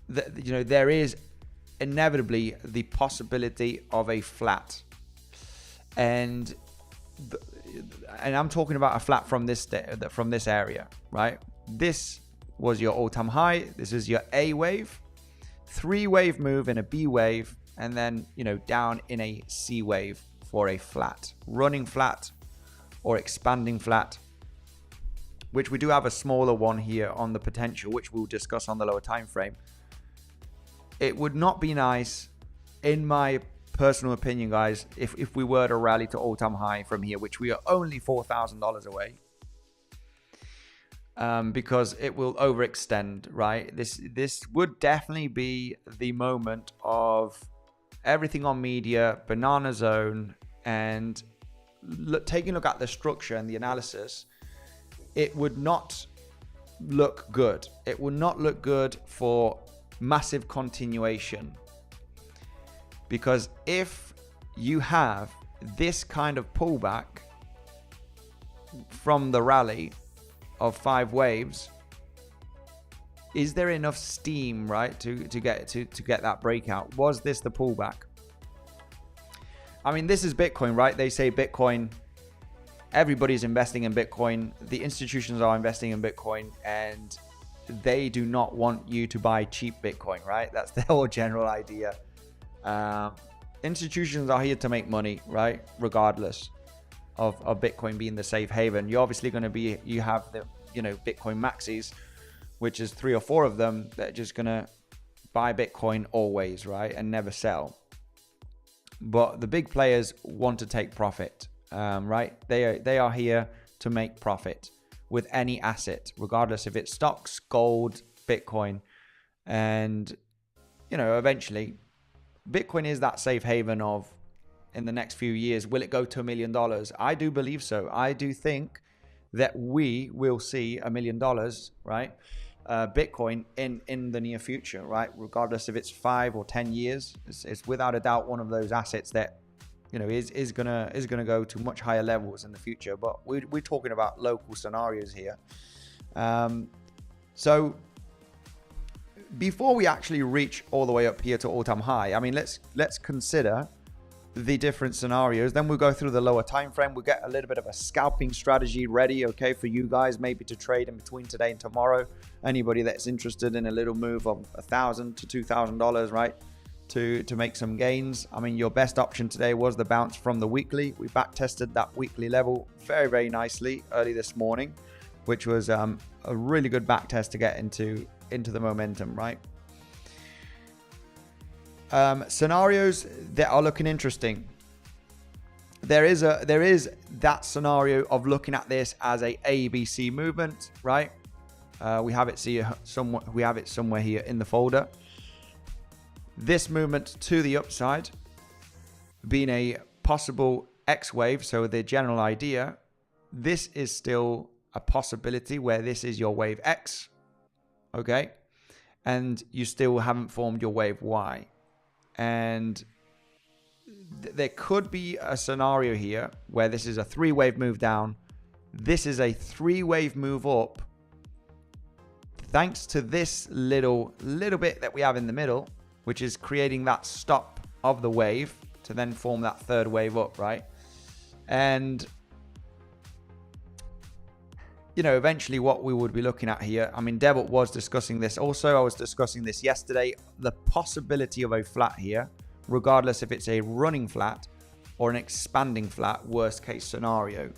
There is inevitably the possibility of a flat, and I'm talking about a flat from this area, right? This was your all-time high. This is your A wave, 3-wave move in a B wave, and then, down in a C wave for a flat, running flat or expanding flat, which we do have a smaller one here on the potential, which we'll discuss on the lower time frame. It would not be nice, in my personal opinion, guys, if we were to rally to all-time high from here, which we are only $4,000 away, because it will overextend, right? This would definitely be the moment of everything on media, banana zone, and taking a look at the structure and the analysis. It would not look good. It would not look good for massive continuation, because if you have this kind of pullback from the rally of 5 waves, is there enough steam, right, to get that breakout? Was this the pullback? I mean, this is Bitcoin, right? They say Bitcoin, everybody's investing in Bitcoin. The institutions are investing in Bitcoin, and they do not want you to buy cheap Bitcoin, right? That's the whole general idea. Institutions are here to make money, right? Regardless of Bitcoin being the safe haven. You're obviously going to be, you have the, Bitcoin maxis, which is 3 or 4 of them that are just going to buy Bitcoin always, right? And never sell. But the big players want to take profit, right? They are here to make profit with any asset, regardless if it's stocks, gold, Bitcoin. And, eventually Bitcoin is that safe haven of, in the next few years, will it go to $1 million? I do believe so. I do think that we will see $1 million, right? Bitcoin in the near future, right? Regardless if it's 5 or 10 years, it's without a doubt one of those assets that, is gonna go to much higher levels in the future. But we're talking about local scenarios here. So before we actually reach all the way up here to all-time high, I mean, let's consider the different scenarios. Then we'll go through the lower time frame. We'll get a little bit of a scalping strategy ready, okay, for you guys, maybe to trade in between today and tomorrow. Anybody that's interested in a little move of $1,000 to $2,000, right, to make some gains. I mean, your best option today was the bounce from the weekly. We back tested that weekly level very, very nicely early this morning, which was a really good back test to get into the momentum, right? Scenarios that are looking interesting. There is that scenario of looking at this as a ABC movement, right? We have it somewhere here in the folder. This movement to the upside, being a possible X wave, so the general idea, this is still a possibility where this is your wave X, okay? And you still haven't formed your wave Y. And there could be a scenario here where this is a 3-wave move down. This is a 3-wave move up. Thanks to this little bit that we have in the middle, which is creating that stop of the wave to then form that 3rd wave up, right? And, you know, eventually what we would be looking at here, I mean, 𝗬𝗏 was discussing this. Also, I was discussing this yesterday, the possibility of a flat here, regardless if it's a running flat or an expanding flat, worst case scenario.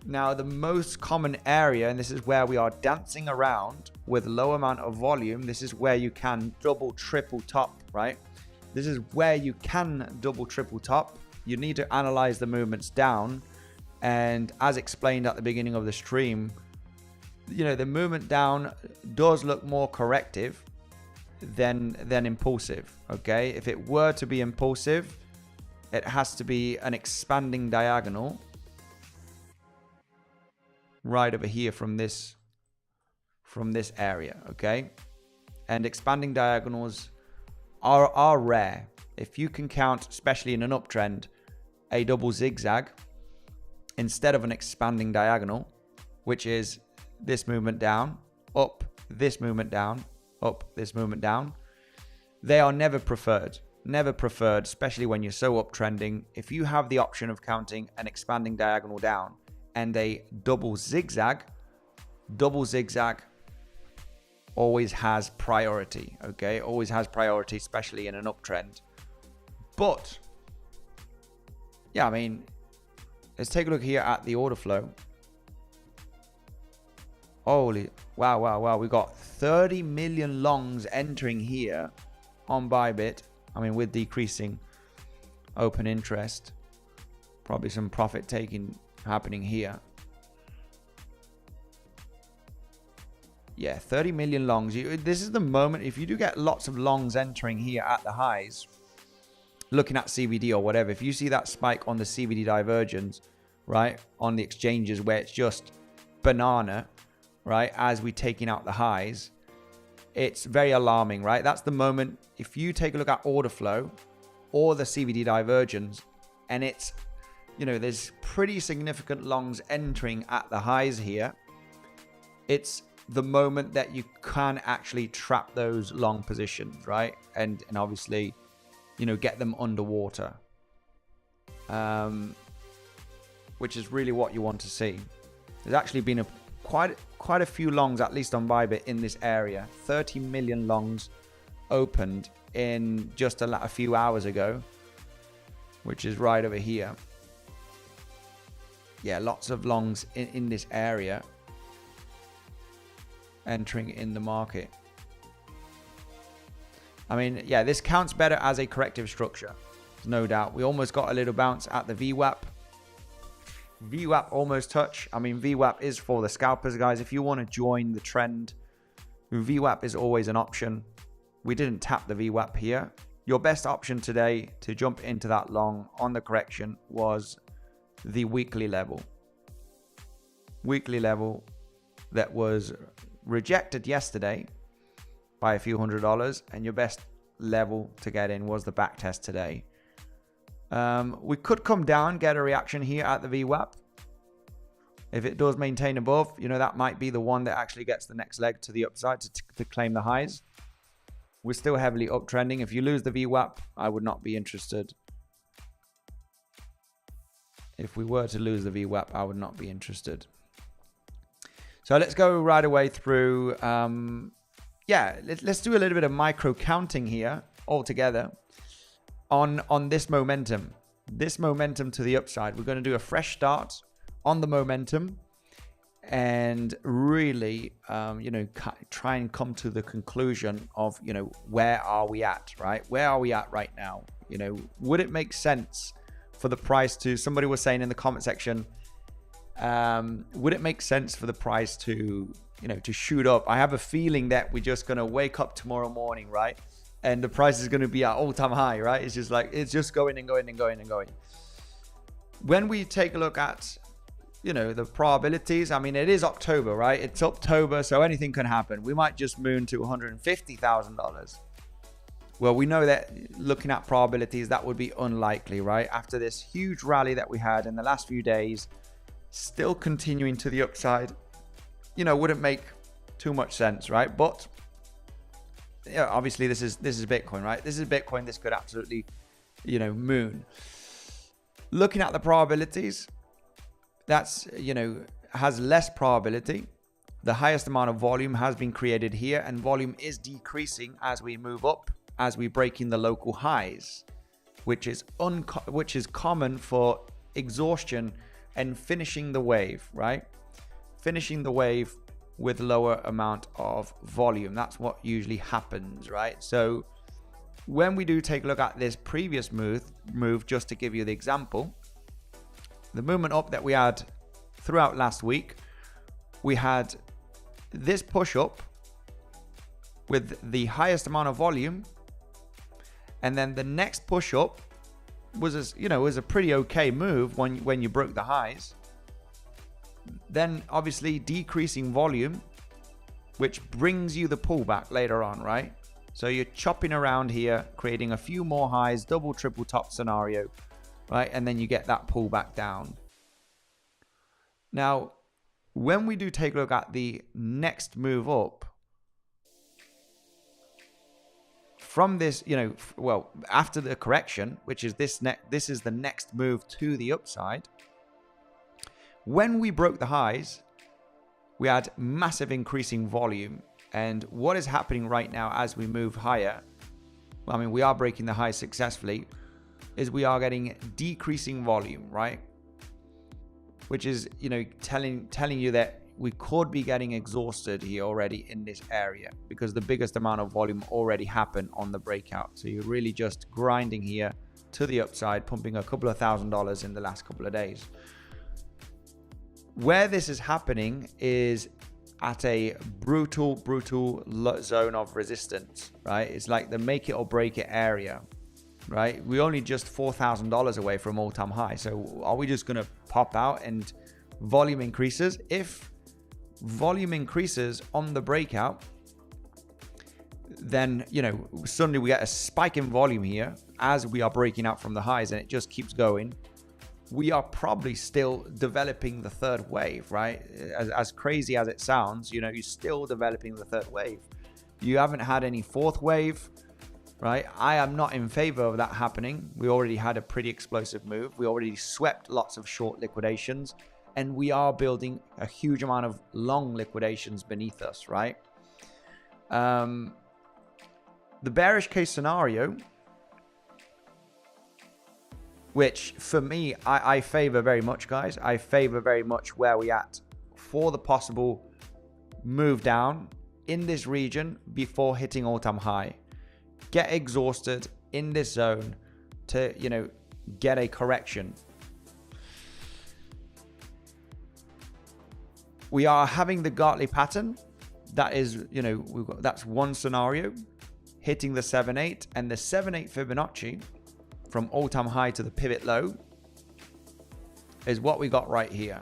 Now, the most common area, and this is where we are dancing around with low amount of volume, this is where you can double, triple top, right? This is where you can double, triple top. You need to analyze the movements down. And as explained at the beginning of the stream, you know, the movement down does look more corrective than impulsive, okay? If it were to be impulsive, it has to be an expanding diagonal right over here from this area, okay? And expanding diagonals are rare. If you can count, especially in an uptrend, a double zigzag instead of an expanding diagonal, which is this movement down, up, this movement down, up, this movement down, they are never preferred. Never preferred, especially when you're so uptrending. If you have the option of counting an expanding diagonal down and a double zigzag always has priority, okay? Always has priority, especially in an uptrend. But, yeah, I mean, let's take a look here at the order flow. Holy, wow. We got 30 million longs entering here on Bybit. I mean, with decreasing open interest, probably some profit taking happening here. Yeah, 30 million longs. This is the moment, if you do get lots of longs entering here at the highs, looking at CVD or whatever, if you see that spike on the CVD divergence, right, on the exchanges where it's just banana, right, as we're taking out the highs, it's very alarming, right? That's the moment, if you take a look at order flow or the CVD divergence, and it's, you know, there's pretty significant longs entering at the highs here, it's the moment that you can actually trap those long positions, right? And obviously, you know, get them underwater, which is really what you want to see. There's actually been quite a few longs, at least on Bybit, in this area. 30 million longs opened in just a few hours ago, which is right over here. Yeah, lots of longs in this area entering in the market. I mean, yeah, this counts better as a corrective structure, no doubt. We almost got a little bounce at the VWAP. VWAP almost touch. I mean, VWAP is for the scalpers, guys. If you want to join the trend, VWAP is always an option. We didn't tap the VWAP here. Your best option today to jump into that long on the correction was the weekly level. Weekly level that was rejected yesterday by a few $100s, and your best level to get in was the back test today. We could come down, get a reaction here at the VWAP. If it does maintain above, you know, that might be the one that actually gets the next leg to the upside to claim the highs. We're still heavily uptrending. If you lose the VWAP, I would not be interested. If we were to lose the VWAP, I would not be interested. So let's go right away through, yeah, let's do a little bit of micro counting here altogether on this momentum to the upside. We're going to do a fresh start on the momentum and really, you know, try and come to the conclusion of, you know, where are we at, right? Where are we at right now? You know, would it make sense for the price to, somebody was saying in the comment section, would it make sense for the price to, you know, to shoot up? I have a feeling that we're just going to wake up tomorrow morning, right? and the price is going to be at all-time high, right? It's just like, it's just going and going and going and going. When we take a look at, you know, the probabilities, I mean, it is October, right? It's October, so anything can happen. We might just moon to $150,000. Well, we know that looking at probabilities, that would be unlikely, right? After this huge rally that we had in the last few days, still continuing to the upside, you know, wouldn't make too much sense, right? But yeah, obviously this is Bitcoin, right? This is Bitcoin. This could absolutely, you know, moon. Looking at the probabilities, that's, you know, has less probability. The highest amount of volume has been created here, and volume is decreasing as we move up, as we break in the local highs, which is common for exhaustion and finishing the wave, right? Finishing the wave with lower amount of volume. That's what usually happens, right? So when we do take a look at this previous move, just to give you the example, the movement up that we had throughout last week, we had this push up with the highest amount of volume, and then the next push up was, you know, was a pretty okay move when you broke the highs. Then obviously decreasing volume, which brings you the pullback later on, right? So you're chopping around here, creating a few more highs, double, triple top scenario, right? And then you get that pullback down. Now, when we do take a look at the next move up, from this, you know, well, after the correction, which is this is the next move to the upside. When we broke the highs, we had massive increasing volume. And what is happening right now as we move higher, I mean, we are breaking the highs successfully, is we are getting decreasing volume, right? Which is, you know, telling you that we could be getting exhausted here already in this area, because the biggest amount of volume already happened on the breakout. So you're really just grinding here to the upside, pumping a couple of $1,000s in the last couple of days. Where this is happening is at a brutal zone of resistance, right? It's like the make it or break it area, right? We're only just $4,000 away from all-time high. So are we just going to pop out and volume increases? If volume increases on the breakout, then, you know, suddenly we get a spike in volume here as we are breaking out from the highs, and it just keeps going. We are probably still developing the third wave, right? As crazy as it sounds, you know, you're still developing the third wave. You haven't had any fourth wave, right? I am not in favor of that happening. We already had a pretty explosive move. We already swept lots of short liquidations, and we are building a huge amount of long liquidations beneath us, right? The bearish case scenario, which for me, I favor very much, guys. I favor very much where we at for the possible move down in this region before hitting all-time high. Get exhausted in this zone to, you know, get a correction. We are having the 𝗬𝗆𝗽 pattern. That is, you know, that's one scenario. Hitting the 7/8 and the 7/8 Fibonacci from all-time high to the pivot low is what we got right here.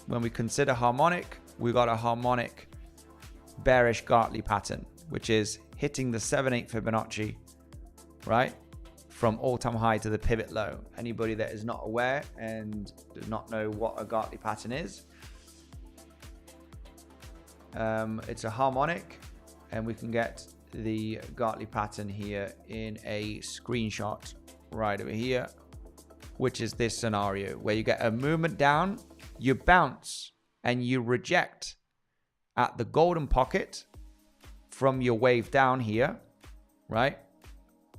When we consider harmonic, we got a harmonic bearish 𝗬𝗆𝗽 pattern, which is hitting the 7/8 Fibonacci, right, from all-time high to the pivot low. Anybody that is not aware and does not know what a 𝗬𝗆𝗽 pattern is, it's a harmonic, and we can get the 𝗬𝗆𝗽 pattern here in a screenshot right over here, which is this scenario where you get a movement down, you bounce and you reject at the golden pocket from your wave down here, right,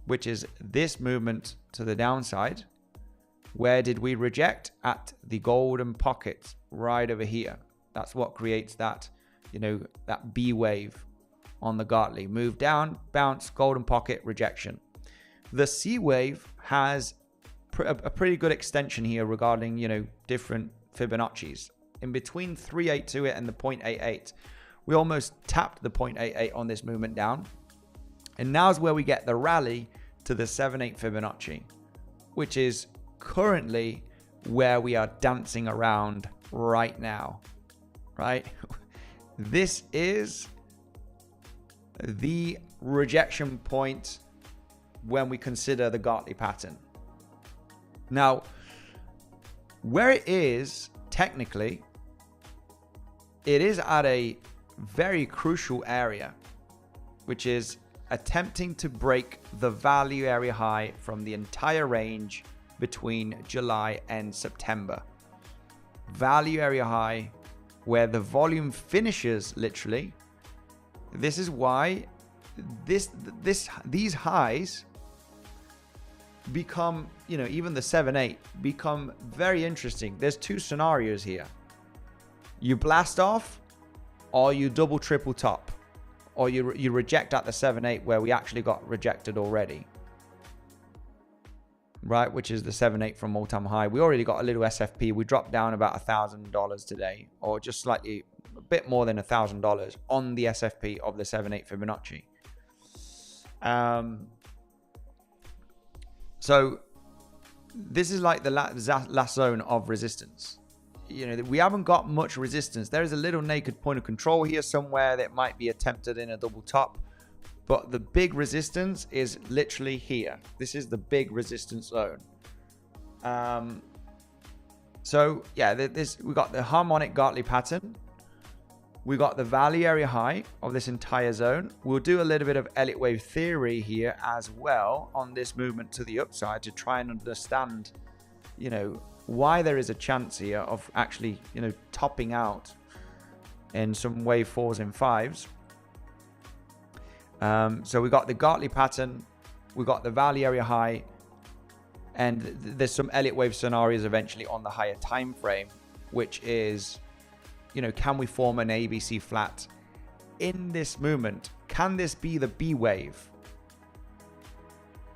which is this movement to the downside. Where did we reject? At the golden pocket right over here. That's what creates that, you know, that B wave on the 𝗬𝗆𝗽. Move down, bounce, golden pocket, rejection. The C wave has a pretty good extension here regarding, you know, different Fibonacci's. In between 382 and the 0.88, we almost tapped the 0.88 on this movement down. And now's where we get the rally to the 7/8 Fibonacci, which is currently where we are dancing around right now, right? This is the rejection point when we consider the 𝗞𝗍𝘆 pattern. Now, where it is technically, it is at a very crucial area, which is attempting to break the value area high from the entire range between July and September. Value area high where the volume finishes literally. This is why these highs become, you know, even the 7/8 become very interesting. There's two scenarios here. You blast off, or you double triple top, or you reject at the 7/8 where we actually got rejected already, right? Which is the 7/8 from all-time high. We already got a little SFP. We dropped down about $1,000 today, or just slightly a bit more than $1,000 on the SFP of the 7/8 Fibonacci. So this is like the last zone of resistance. You know, we haven't got much resistance. There is a little naked point of control here somewhere that might be attempted in a double top, but the big resistance is literally here. This is the big resistance zone. So yeah, we got the harmonic 𝗞𝗆𝘆 pattern. We got the value area high of this entire zone. We'll do a little bit of Elliott wave theory here as well on this movement to the upside to try and understand, you know, why there is a chance here of actually, you know, topping out in some wave 4s and 5s. So we got the 𝗞𝗆𝘆 pattern, we got the value area high, and there's some Elliott wave scenarios eventually on the higher time frame, which is, you know, can we form an ABC flat in this movement? Can this be the B wave?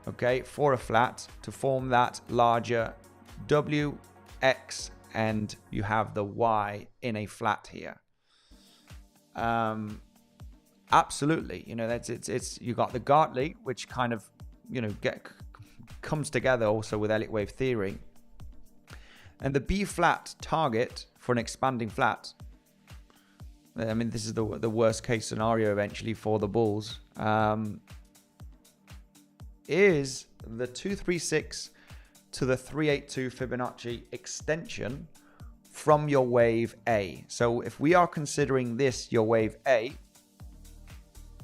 Okay, for a flat to form that larger W, X, and you have the Y in a flat here. Absolutely, you know, it's you got the 𝗞𝗆𝘆, which kind of, you know, comes together also with Elliott wave theory, and the B flat target for an expanding flat. I mean, this is the worst case scenario eventually for the bulls. Is the 236 to the 382 Fibonacci extension from your wave A. So if we are considering this your wave A,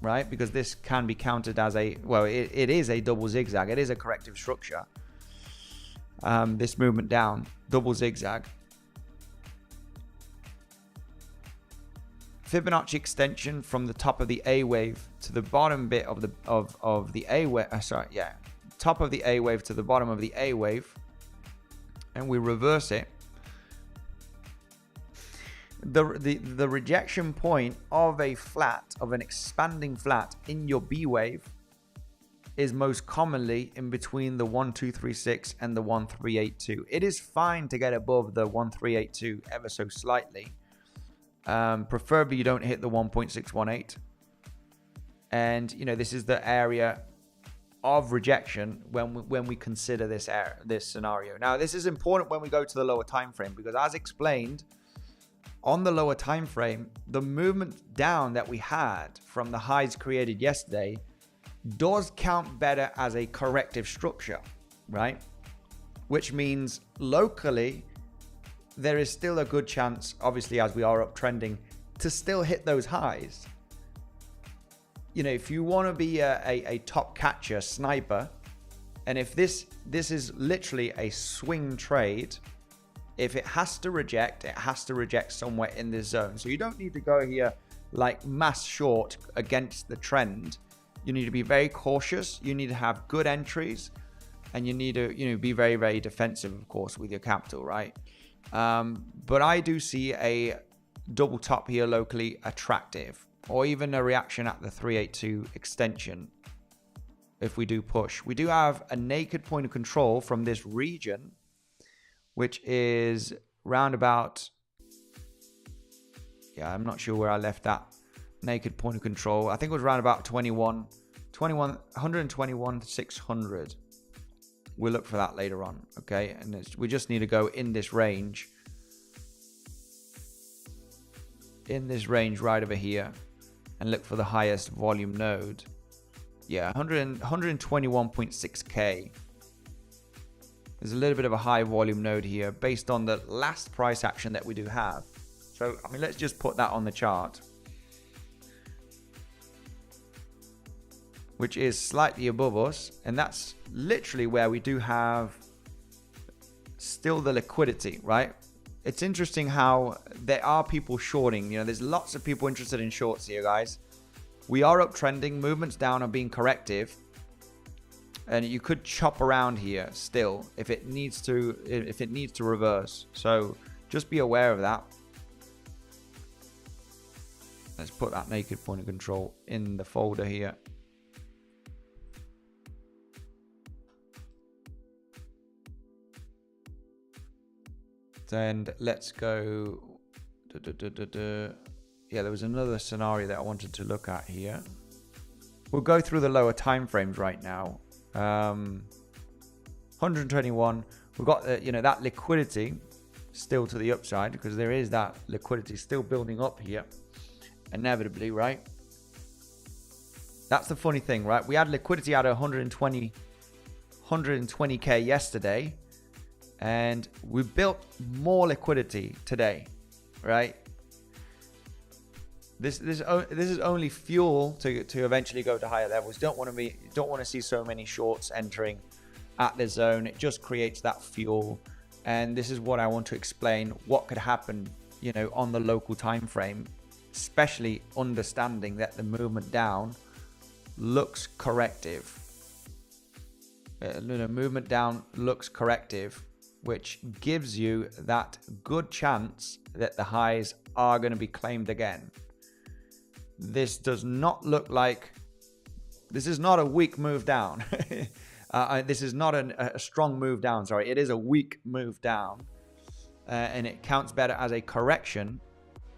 right, because this can be counted as a, well, it is a double zigzag. It is a corrective structure. This movement down, double zigzag. Fibonacci extension from the top of the A wave to the bottom bit of the A wave. Top of the A wave to the bottom of the A wave, and we reverse it. The rejection point of a flat, of an expanding flat in your B wave, is most commonly in between the 1236 and the 1382. It is fine to get above the 1382 ever so slightly. Preferably you don't hit the 1.618, and you know, this is the area of rejection when we consider this scenario. Now, this is important when we go to the lower time frame, because as explained on the lower time frame, the movement down that we had from the highs created yesterday does count better as a corrective structure, right? Which means locally there is still a good chance, obviously, as we are uptrending, to still hit those highs. You know, if you want to be a top catcher, sniper, and if this is literally a swing trade, if it has to reject, it has to reject somewhere in this zone. So you don't need to go here like mass short against the trend. You need to be very cautious. You need to have good entries, and you need to, you know, be very, very defensive, of course, with your capital, right? But I do see a double top here locally attractive, or even a reaction at the 382 extension. If we do push, we do have a naked point of control from this region, which is round about, yeah, I'm not sure where I left that naked point of control. I think it was around about 21 121,600. We'll look for that later on, okay? And we just need to go in this range. In this range right over here and look for the highest volume node. Yeah, 121.6K. There's a little bit of a high volume node here based on the last price action that we do have. So, I mean, let's just put that on the chart, which is slightly above us. And that's literally where we do have still the liquidity, right? It's interesting how there are people shorting. You know, there's lots of people interested in shorts here, guys. We are uptrending. Movements down are being corrective. And you could chop around here still if it needs to reverse. So just be aware of that. Let's put that naked point of control in the folder here. And let's go. Yeah, there was another scenario that I wanted to look at here. We'll go through the lower time frames right now. 121. We've got that liquidity still to the upside, because there is that liquidity still building up here, inevitably, right? That's the funny thing, right? We had liquidity at 120K yesterday. And we built more liquidity today, right? This is only fuel to eventually go to higher levels. Don't want to see so many shorts entering at the zone. It just creates that fuel. And this is what I want to explain, what could happen, you know, on the local time frame, especially understanding that the movement down looks corrective. Movement down looks corrective, which gives you that good chance that the highs are going to be claimed again. This does not look like, this is not a weak move down. This is not a strong move down, sorry. It is a weak move down, and it counts better as a correction.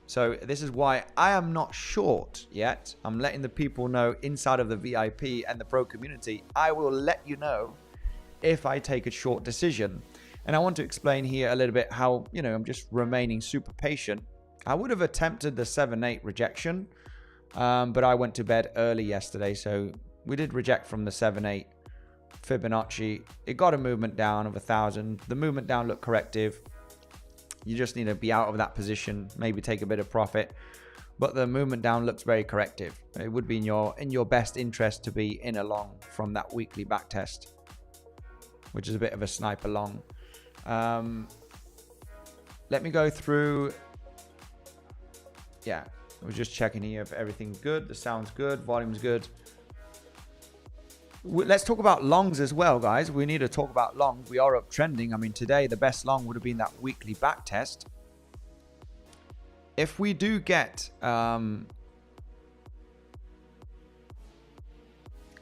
So this is why I am not short yet. I'm letting the people know inside of the VIP and the pro community. I will let you know if I take a short decision. And I want to explain here a little bit how, you know, I'm just remaining super patient. I would have attempted the 7-8 rejection, but I went to bed early yesterday. So we did reject from the 7-8 Fibonacci. It got a movement down of 1,000. The movement down looked corrective. You just need to be out of that position, maybe take a bit of profit. But the movement down looks very corrective. It would be in your best interest to be in a long from that weekly back test, which is a bit of a sniper long. Let me go through. Yeah, I was just checking here if everything's good. The sound's good, volume's good. Let's talk about longs as well, guys. We need to talk about longs. We are uptrending. I mean, today the best long would have been that weekly back test. If we do get,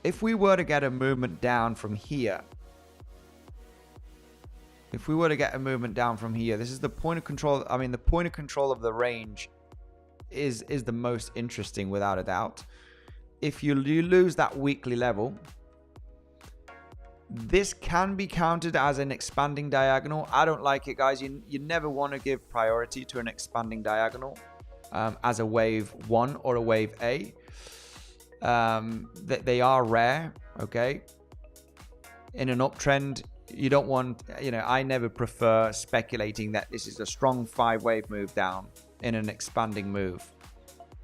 if we were to get a movement down from here, this is the point of control. I mean, the point of control of the range is the most interesting without a doubt. If you lose that weekly level, this can be counted as an expanding diagonal. I don't like it, guys. You never want to give priority to an expanding diagonal as a wave 1 or a wave A. That they are rare, okay? In an uptrend, you don't want, you know, I never prefer speculating that this is a strong 5-wave move down in an expanding move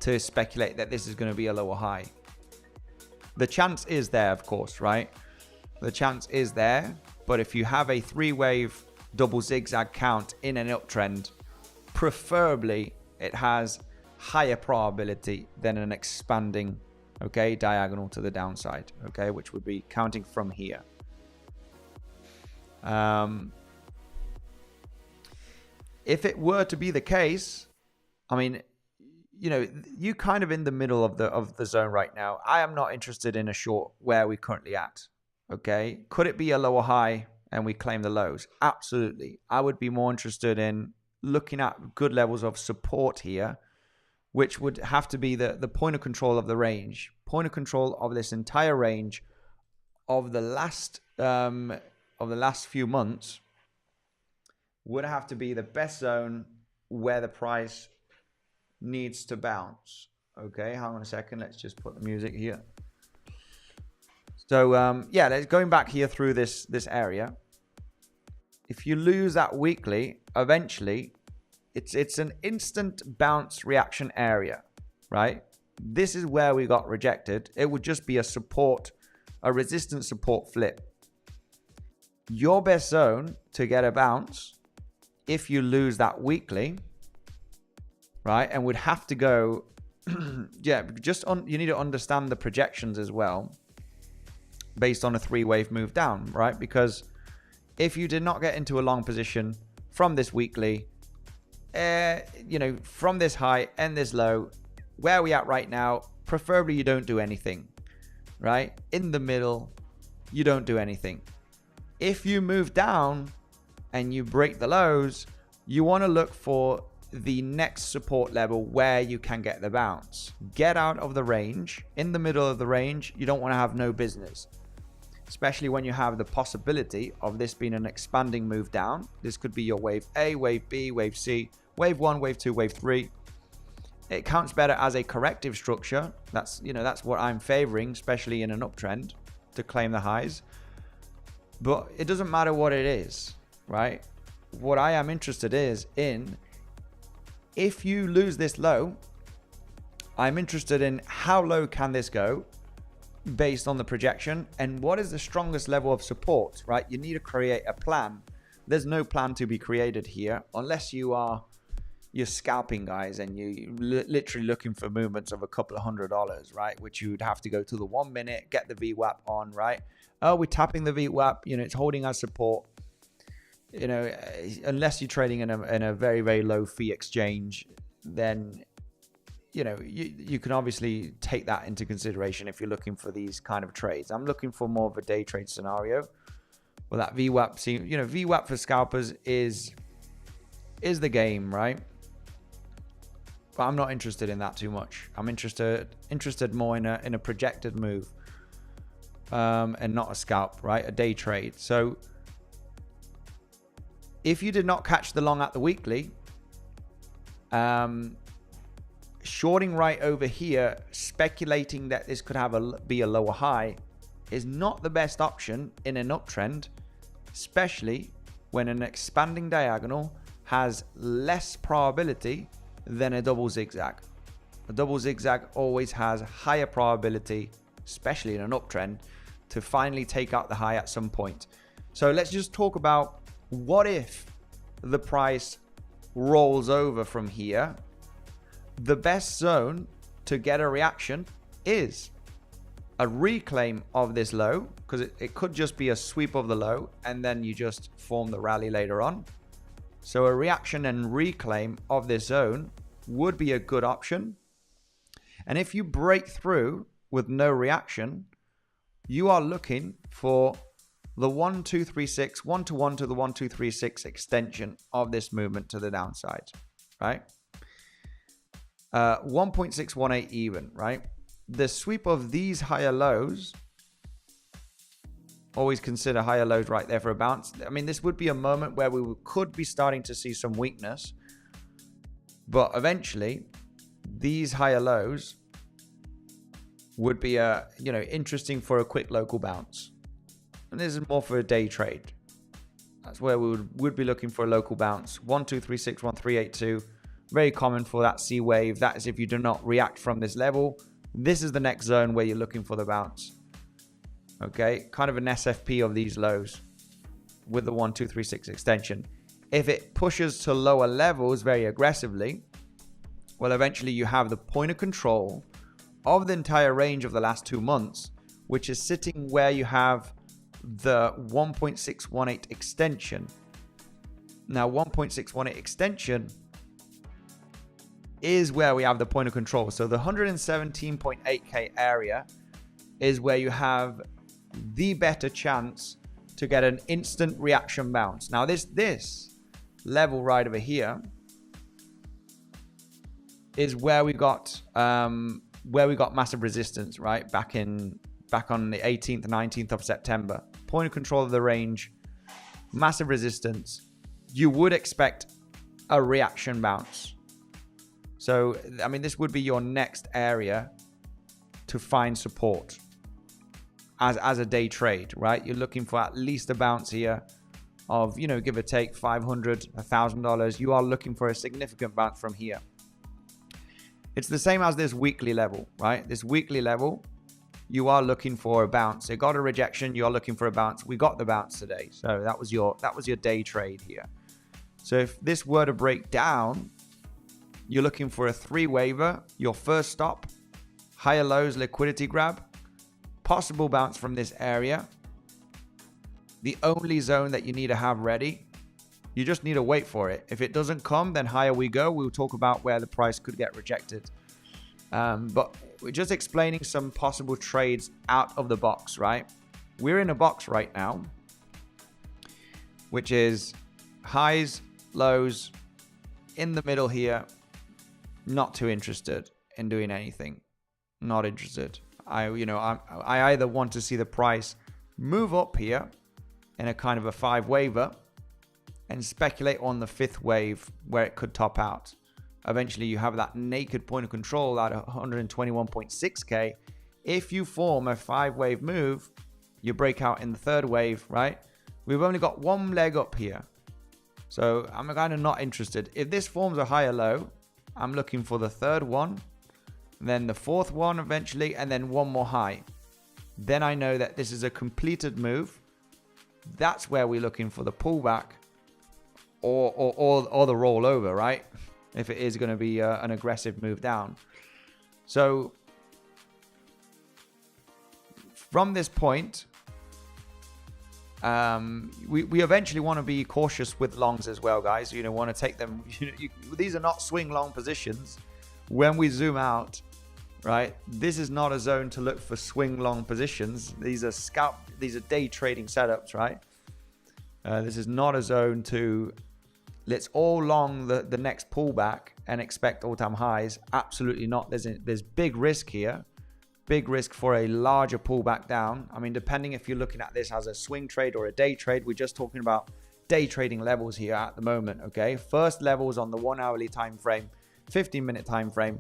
to speculate that this is going to be a lower high. The chance is there, of course, right? The chance is there, but if you have a 3-wave double zigzag count in an uptrend, preferably it has higher probability than an expanding, okay, diagonal to the downside, okay, which would be counting from here. If it were to be the case, I mean, you know, you kind of in the middle of the zone right now. I am not interested in a short where we're currently at. Okay, could it be a lower high and we claim the lows? Absolutely. I would be more interested in looking at good levels of support here which would have to be the point of control of the range. Point of control of this entire range of the last few months would have to be the best zone where the price needs to bounce. Okay, hang on a second. Let's just put the music here. So yeah, let's going back here through this area. If you lose that weekly, eventually it's an instant bounce reaction area, right? This is where we got rejected. It would just be a support, a resistance support flip. Your best zone to get a bounce, if you lose that weekly, right, and would have to go, yeah, you need to understand the projections as well, based on a 3-wave move down, right? Because if you did not get into a long position from this weekly, you know, from this high and this low, where we at right now, preferably you don't do anything, right? In the middle, you don't do anything. If you move down and you break the lows, you want to look for the next support level where you can get the bounce. Get out of the range. In the middle of the range, you don't want to have no business, especially when you have the possibility of this being an expanding move down. This could be your wave A, wave B, wave C, wave 1, wave 2, wave 3. It counts better as a corrective structure. That's, you know, that's what I'm favoring, especially in an uptrend, to claim the highs. But it doesn't matter what it is, right? What I am interested in, if you lose this low, I'm interested in how low can this go based on the projection, and what is the strongest level of support, right? You need to create a plan. There's no plan to be created here unless you're scalping, guys, and you literally looking for movements of a couple of $100, right? Which you'd have to go to the 1 minute, get the VWAP on, right? Oh, we're tapping the VWAP, you know, it's holding as support. You know, unless you're trading in a very, very low fee exchange, then, you know, you can obviously take that into consideration if you're looking for these kind of trades. I'm looking for more of a day trade scenario. Well, that VWAP seems, you know, VWAP for scalpers is the game, right? But I'm not interested in that too much. I'm interested more in a projected move, and not a scalp, right? A day trade. So if you did not catch the long at the weekly, shorting right over here, speculating that this could be a lower high, is not the best option in an uptrend, especially when an expanding diagonal has less probability than a double zigzag. A double zigzag always has higher probability, especially in an uptrend, to finally take out the high at some point. So let's just talk about, what if the price rolls over from here? The best zone to get a reaction is a reclaim of this low, because it could just be a sweep of the low and then you just form the rally later on. So a reaction and reclaim of this zone would be a good option. And if you break through with no reaction, you are looking for the 1236, 1-to-1 to the 1236 extension of this movement to the downside, right? 1.618 even, right? The sweep of these higher lows, always consider higher lows right there for a bounce. I mean, this would be a moment where we could be starting to see some weakness, but eventually these higher lows would be interesting for a quick local bounce. And this is more for a day trade. That's where we would be looking for a local bounce. 1236, 1382. Very common for that C wave. That is if you do not react from this level. This is the next zone where you're looking for the bounce. Okay, kind of an SFP of these lows with the 1236 extension. If it pushes to lower levels very aggressively, well, eventually you have the point of control of the entire range of the last 2 months, which is sitting where you have the 1.618 extension. Now 1.618 extension is where we have the point of control. So the 117.8k area is where you have the better chance to get an instant reaction bounce. Now this level right over here is where we got massive resistance, right? Back on the 18th, 19th of September. Point of control of the range, massive resistance. You would expect a reaction bounce. So, I mean, this would be your next area to find support as a day trade, right? You're looking for at least a bounce here of, you know, give or take $500, $1,000. You are looking for a significant bounce from here. It's the same as this weekly level, right? This weekly level, you are looking for a bounce. It got a rejection. You are looking for a bounce. We got the bounce today. So that was your day trade here. So if this were to break down, you're looking for a 3-waver. Your first stop, higher lows, liquidity grab, possible bounce from this area. The only zone that you need to have ready, you just need to wait for it. If it doesn't come, then higher we go. We'll talk about where the price could get rejected. But we're just explaining some possible trades out of the box, right? We're in a box right now, which is highs, lows, in the middle here. Not too interested in doing anything. Not interested. I either want to see the price move up here in a kind of a 5-waver and speculate on the 5th wave where it could top out. Eventually you have that naked point of control at 121.6k. If you form a 5-wave move, you break out in the 3rd wave, right? We've only got one leg up here. So I'm kind of not interested. If this forms a higher low, I'm looking for the 3rd one, then the 4th one eventually, and then one more high. Then I know that this is a completed move. That's where we're looking for the pullback or the rollover, right? If it is going to be an aggressive move down. So from this point, we eventually want to be cautious with longs as well, guys. You know, want to take them. These are not swing long positions. When we zoom out, right, this is not a zone to look for swing long positions. These are day trading setups, right? This is not a zone to let's all long the next pullback and expect all-time highs. Absolutely not. There's big risk here. Big risk for a larger pullback down. I mean, depending if you're looking at this as a swing trade or a day trade, we're just talking about day trading levels here at the moment, okay? First levels on the 1 hourly time frame, 15-minute time frame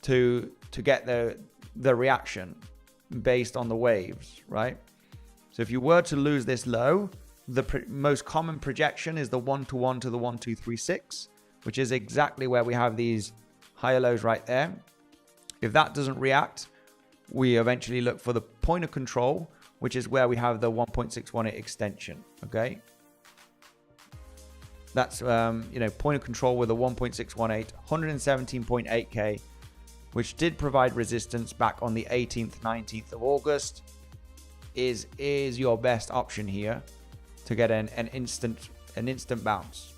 to get the reaction based on the waves, right? So if you were to lose this low, the most common projection is the 1-to-1 to the 1236, which is exactly where we have these higher lows right there. If that doesn't react, we eventually look for the point of control, which is where we have the 1.618 extension, okay? That's, point of control with a 1.618, 117.8k, which did provide resistance back on the 18th, 19th of August, is your best option here to get an instant bounce.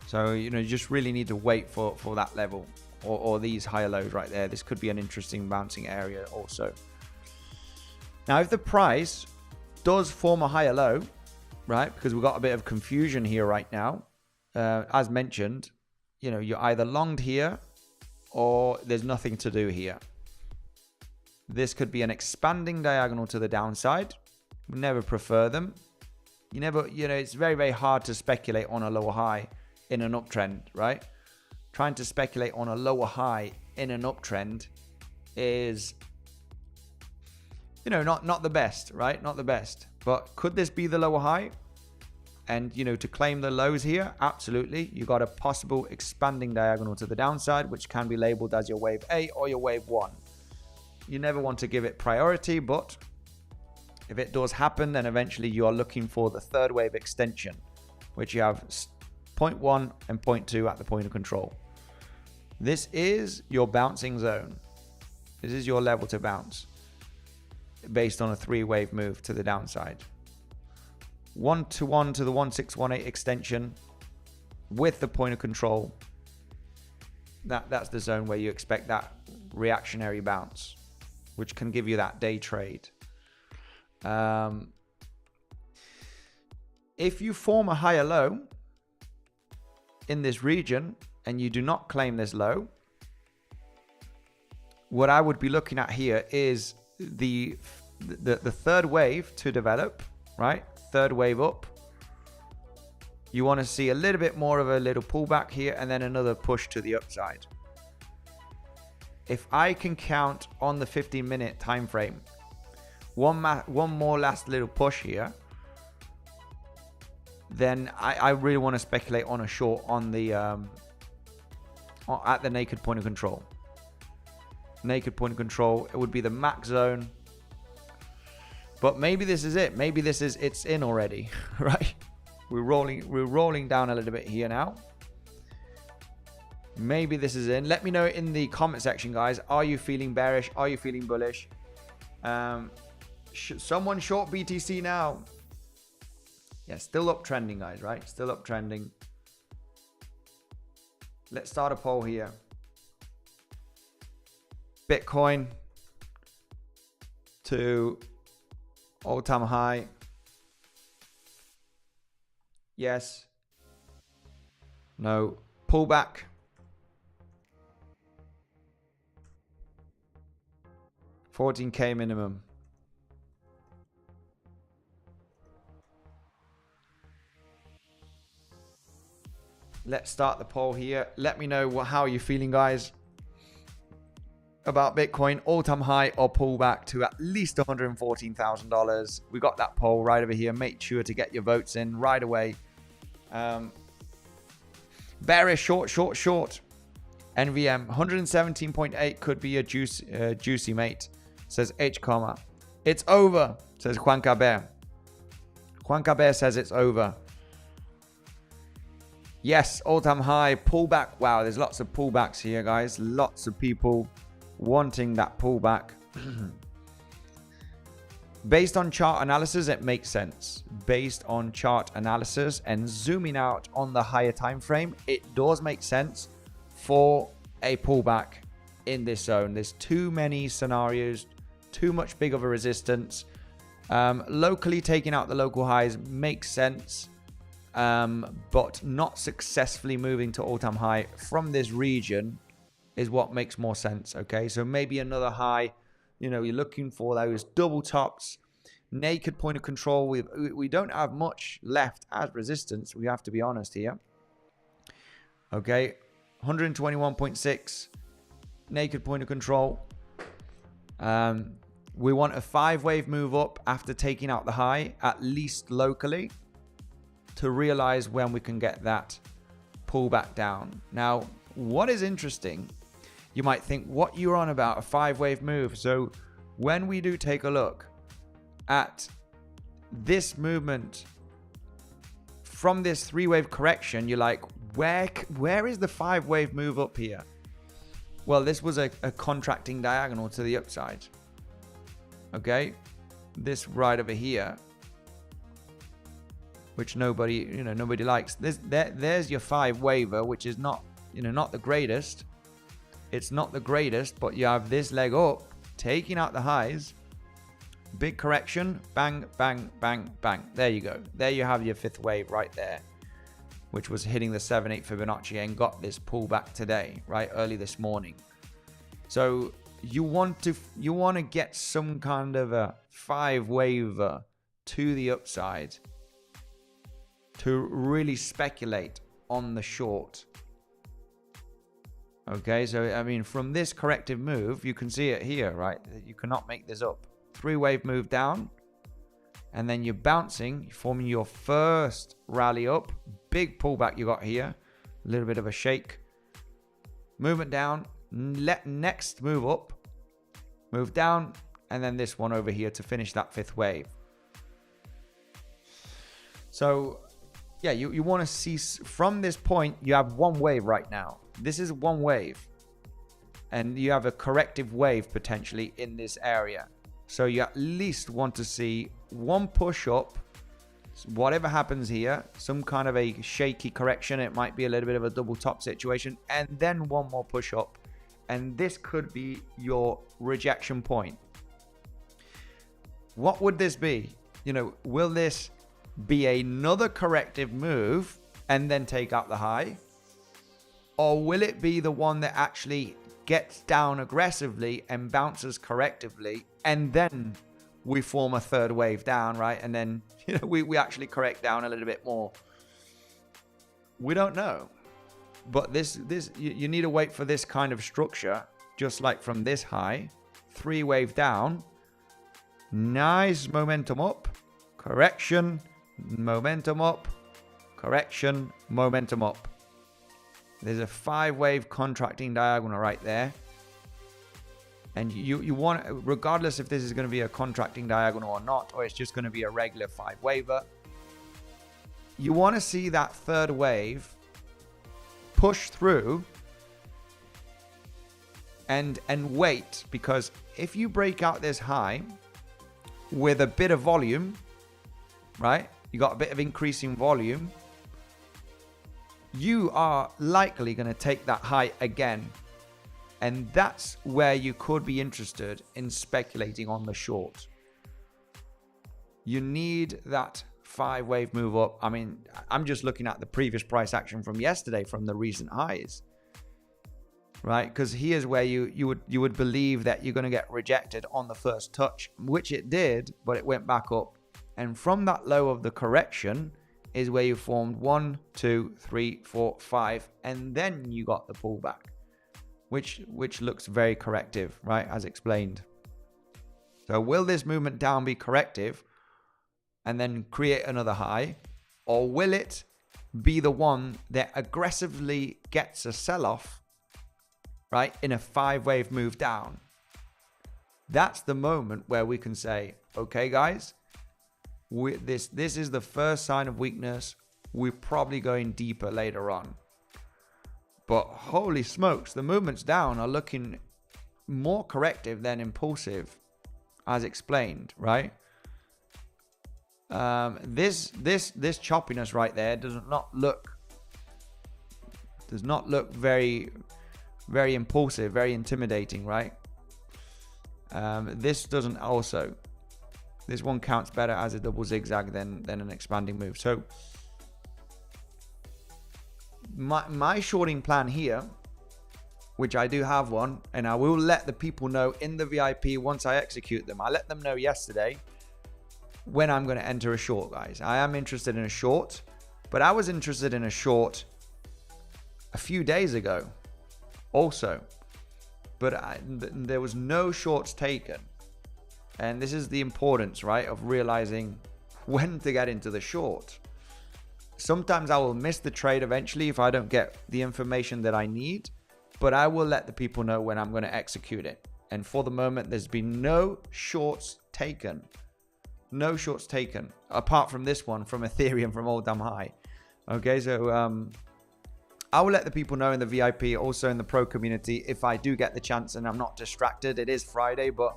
So, you just really need to wait for that level or these higher lows right there. This could be an interesting bouncing area also. Now, if the price does form a higher low, right, because we've got a bit of confusion here right now, as mentioned, you're either longed here or there's nothing to do here. This could be an expanding diagonal to the downside. We never prefer them. It's very, very hard to speculate on a lower high in an uptrend, right? Trying to speculate on a lower high in an uptrend is, not the best, right? Not the best. But could this be the lower high? And, to claim the lows here, absolutely. You got a possible expanding diagonal to the downside, which can be labeled as your wave A or your wave 1. You never want to give it priority, but if it does happen, then eventually you are looking for the 3rd wave extension, which you have 0.1 and 0.2 at the point of control. This is your bouncing zone. This is your level to bounce based on a 3-wave move to the downside. 1-to-1 to the 1618 extension with the point of control. That's the zone where you expect that reactionary bounce, which can give you that day trade. If you form a higher low in this region and you do not claim this low, what I would be looking at here is the third wave to develop, right? Third wave up. You want to see a little bit more of a little pullback here and then another push to the upside. If I can count on the 15-minute time frame, one more last little push here, then I really want to speculate on a short on the at the naked point of control. Naked point of control, it would be the max zone. But maybe this is it. Maybe this is it's in already, right? We're rolling down a little bit here now. Maybe this is in. Let me know in the comment section, guys. Are you feeling bearish? Are you feeling bullish? Someone short BTC now. Yeah, still uptrending, guys, right? Still uptrending. Let's start a poll here. Bitcoin to all-time high. Yes. No. Pullback. $14K minimum. Let's start the poll here. Let me know how you're feeling, guys, about Bitcoin, all-time high or pullback to at least $114,000. We got that poll right over here. Make sure to get your votes in right away. Bearish, short. NVM 117.8 could be a juicy mate, says H, it's over, says 𝗬𝗫𝗿𝗍. 𝗬𝗫𝗍𝗍 says it's over. Yes, all-time high, pullback. Wow, there's lots of pullbacks here, guys. Lots of people wanting that pullback. Based on chart analysis, it makes sense. Based on chart analysis and zooming out on the higher time frame, it does make sense for a pullback in this zone. There's too many scenarios, too much big of a resistance. Locally taking out the local highs makes sense. But not successfully moving to all-time high from this region is what makes more sense. Okay, so maybe another high, you know, you're looking for those double tops, naked point of control. We don't have much left as resistance, we have to be honest here. Okay, 121.6 naked point of control. We want a 5-wave move up after taking out the high, at least locally, to realize when we can get that pullback down. Now, what is interesting, you might think, what you're on about, a 5-wave move. So when we do take a look at this movement from this 3-wave correction, you're like, where is the 5-wave move up here? Well, this was a contracting diagonal to the upside. Okay, this right over here, which nobody likes. There's your 5-waver, which is not, not the greatest. It's not the greatest, but you have this leg up, taking out the highs, big correction, bang, bang, bang, bang. There you go. There you have your 5th wave right there, which was hitting the 7/8 Fibonacci and got this pullback today, right, early this morning. So you want to get some kind of a 5-waver to the upside to really speculate on the short. Okay, so I mean, from this corrective move, you can see it here, right? You cannot make this up. 3-wave move down, and then you're bouncing, forming your first rally up. Big pullback you got here, a little bit of a shake. Movement down, next move up, move down, and then this one over here to finish that 5th wave. So yeah, you want to see from this point, you have 1 wave right now. This is 1 wave, and you have a corrective wave potentially in this area. So you at least want to see 1 push up, whatever happens here, some kind of a shaky correction. It might be a little bit of a double top situation, and then 1 more push up, and this could be your rejection point. What would this be? Will this be another corrective move and then take out the high? Or will it be the one that actually gets down aggressively and bounces correctively, and then we form a third wave down, right? And then, you know, we actually correct down a little bit more. We don't know. But this you need to wait for this kind of structure, just like from this high, 3 wave down, nice momentum up, correction, momentum up, correction, momentum up. There's a 5 wave contracting diagonal right there. And you want, regardless if this is going to be a contracting diagonal or not, or it's just going to be a regular 5 waver, you want to see that third wave push through and wait, because if you break out this high with a bit of volume, right, you got a bit of increasing volume, you are likely going to take that high again. And that's where you could be interested in speculating on the short. You need that 5 wave move up. I mean, I'm just looking at the previous price action from yesterday, from the recent highs, right? Because here's where you would believe that you're going to get rejected on the first touch, which it did, but it went back up. And from that low of the correction is where you formed 1, 2, 3, 4, 5, and then you got the pullback, which looks very corrective, right? As explained. So will this movement down be corrective and then create another high, or will it be the one that aggressively gets a sell-off, right, in a 5 wave move down? That's the moment where we can say, okay guys, this is the first sign of weakness. We're probably going deeper later on. But holy smokes, the movements down are looking more corrective than impulsive, as explained, right? This choppiness right there does not look very, very impulsive, very intimidating, right? This doesn't also. This one counts better as a double zigzag than an expanding move. So my shorting plan here, which I do have one, and I will let the people know in the VIP once I execute them. I let them know yesterday when I'm going to enter a short, guys. I am interested in a short, but I was interested in a short a few days ago also, but there was no shorts taken. And this is the importance, right, of realizing when to get into the short. Sometimes I will miss the trade eventually if I don't get the information that I need, but I will let the people know when I'm going to execute it. And for the moment, there's been no shorts taken. No shorts taken, apart from this one from Ethereum from all-time high. Okay, so I will let the people know in the VIP, also in the pro community, if I do get the chance and I'm not distracted. It is Friday, but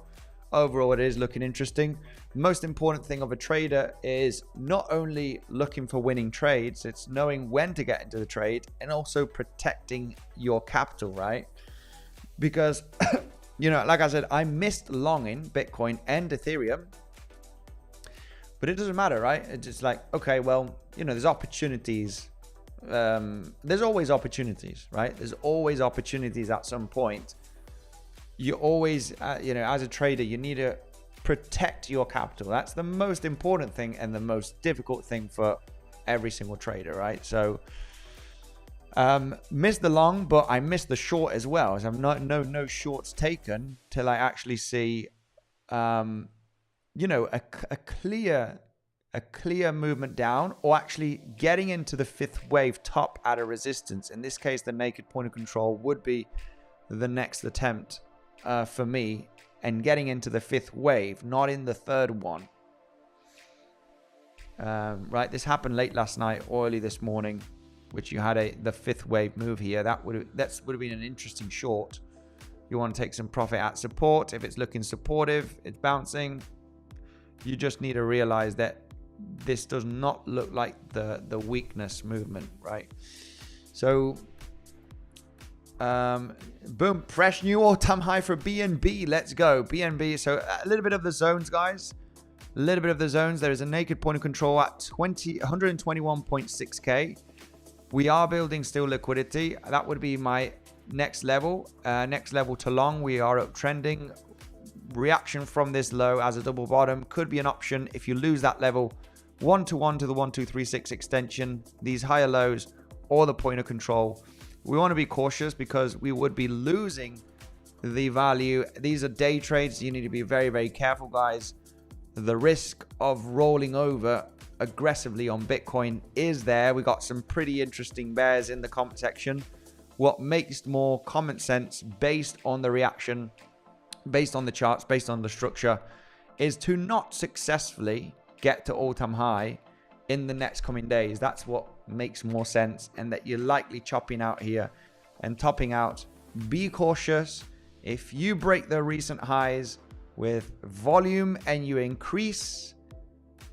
overall it is looking interesting. The most important thing of a trader is not only looking for winning trades, it's knowing when to get into the trade and also protecting your capital, right? Because, you know, like I said, I missed longing Bitcoin and Ethereum, but it doesn't matter, right? It's just like, okay, well, you know, there's opportunities. There's always opportunities, right? There's always opportunities at some point. You always, you know, as a trader, you need to protect your capital. That's the most important thing and the most difficult thing for every single trader, right? So, missed the long, but I missed the short as well. So I'm no shorts taken till I actually see, you know, a clear movement down, or actually getting into the 5th wave top at a resistance. In this case, the naked point of control would be the next attempt for me, and getting into the 5th wave, not in the 3rd one. Right, this happened late last night, early this morning, which you had the 5th wave move here. That would have been an interesting short. You want to take some profit at support. If it's looking supportive, it's bouncing. You just need to realize that this does not look like the weakness movement, right? So boom, fresh new all-time high for BNB. Let's go BNB. So a little bit of the zones, guys, a little bit of the zones. There is a naked point of control at 121.6k. We are building still liquidity. That would be my next level. Next level to long. We are uptrending. Reaction from this low as a double bottom could be an option if you lose that level. 1-to-1 to the 1236 extension. These higher lows or the point of control. We want to be cautious because we would be losing the value. These are day trades. You need to be very, very careful, guys. The risk of rolling over aggressively on Bitcoin is there. We got some pretty interesting bears in the comment section. What makes more common sense based on the reaction, based on the charts, based on the structure, is to not successfully get to all-time high in the next coming days. That's what makes more sense, and that you're likely chopping out here and topping out. Be cautious. If you break the recent highs with volume and you increase,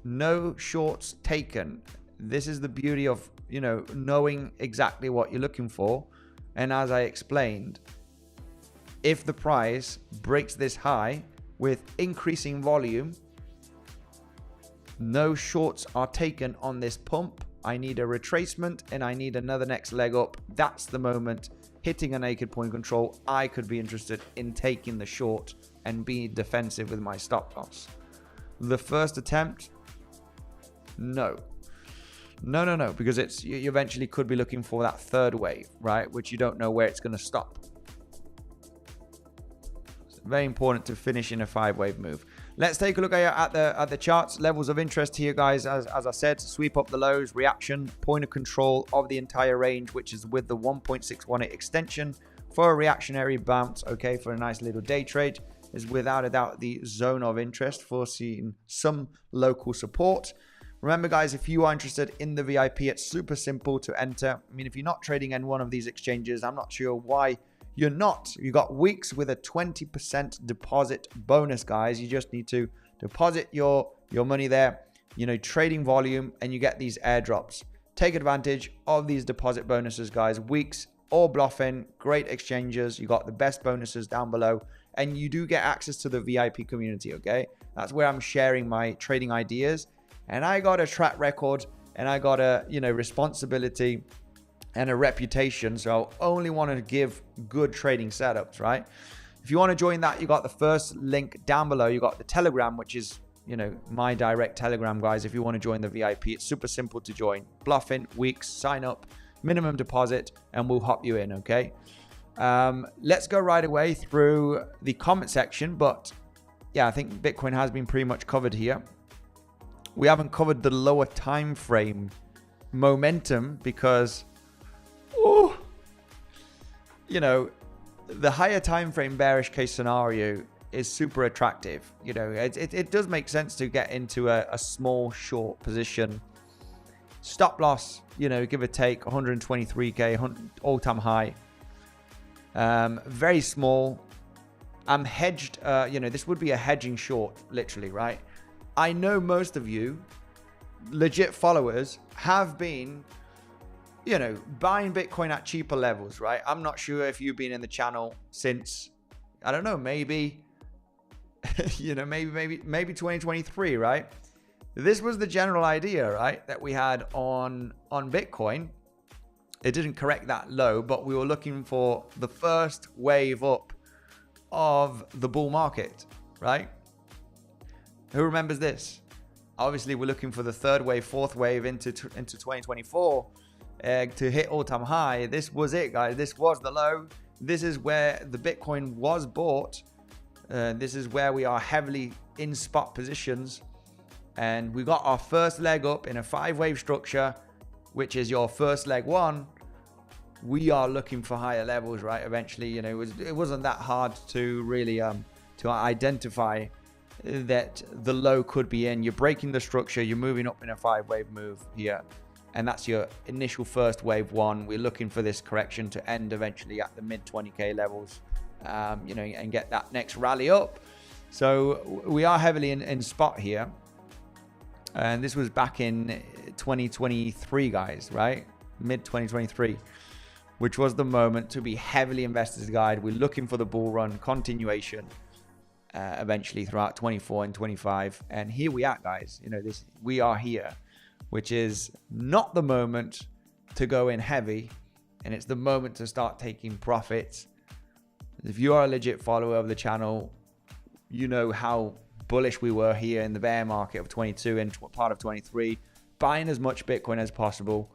no shorts taken. This is the beauty of, you know, knowing exactly what you're looking for. And as I explained, if the price breaks this high with increasing volume, no shorts are taken on this pump. I need a retracement and I need another next leg up. That's the moment, hitting a naked point control, I could be interested in taking the short and be defensive with my stop loss. The first attempt, no, because it's, you eventually could be looking for that third wave, right? Which you don't know where it's going to stop. It's very important to finish in a 5-wave move. Let's take a look at the charts. Levels of interest here, guys. As I said, sweep up the lows, reaction, point of control of the entire range, which is with the 1.618 extension for a reactionary bounce, okay, for a nice little day trade, is without a doubt the zone of interest for seeing some local support. Remember, guys, if you are interested in the VIP, it's super simple to enter. I mean, if you're not trading in one of these exchanges, I'm not sure why you're not. You got weeks with a 20% deposit bonus, guys. You just need to deposit your money there, you know, trading volume, and you get these airdrops. Take advantage of these deposit bonuses, guys. Weeks or bluffing, great exchanges. You got the best bonuses down below, and you do get access to the VIP community, okay? That's where I'm sharing my trading ideas. And I got a track record, and I got a, you know, responsibility and a reputation. So I only want to give good trading setups, right? If you want to join that, you got the first link down below. You got the Telegram, which is, you know, my direct Telegram, guys. If you want to join the VIP, it's super simple to join. Bluffing, weeks, sign up, minimum deposit, and we'll hop you in, okay? Let's go right away through the comment section. But yeah, I think Bitcoin has been pretty much covered here. We haven't covered the lower time frame momentum because, oh, you know, the higher time frame bearish case scenario is super attractive. You know, it does make sense to get into a small short position. Stop loss, you know, give or take 123k, all-time high. Very small. I'm hedged. You know, this would be a hedging short, literally, right? I know most of you, legit followers, have been, you know, buying Bitcoin at cheaper levels, right? I'm not sure if you've been in the channel since, I don't know, maybe, you know, maybe 2023, right? This was the general idea, right, that we had on Bitcoin. It didn't correct that low, but we were looking for the first wave up of the bull market, right? Who remembers this? Obviously, we're looking for the third wave, fourth wave into 2024 to hit all-time high. This was it, guys. This was the low. This is where the Bitcoin was bought. This is where we are heavily in spot positions. And we got our first leg up in a 5-wave structure, which is your first leg one. We are looking for higher levels, right? Eventually, you know, it wasn't that hard to really to identify that the low could be in. You're breaking the structure, you're moving up in a 5-wave move here, and that's your initial first wave one. We're looking for this correction to end eventually at the mid 20k levels, you know, and get that next rally up. So we are heavily in spot here, and this was back in 2023, guys, right? Mid 2023, which was the moment to be heavily invested, guys. We're looking for the bull run continuation eventually throughout 24 and 25, and here we are, guys. You know, we are here, which is not the moment to go in heavy, and it's the moment to start taking profits. If you are a legit follower of the channel, you know how bullish we were here in the bear market of 22 and part of 23, buying as much Bitcoin as possible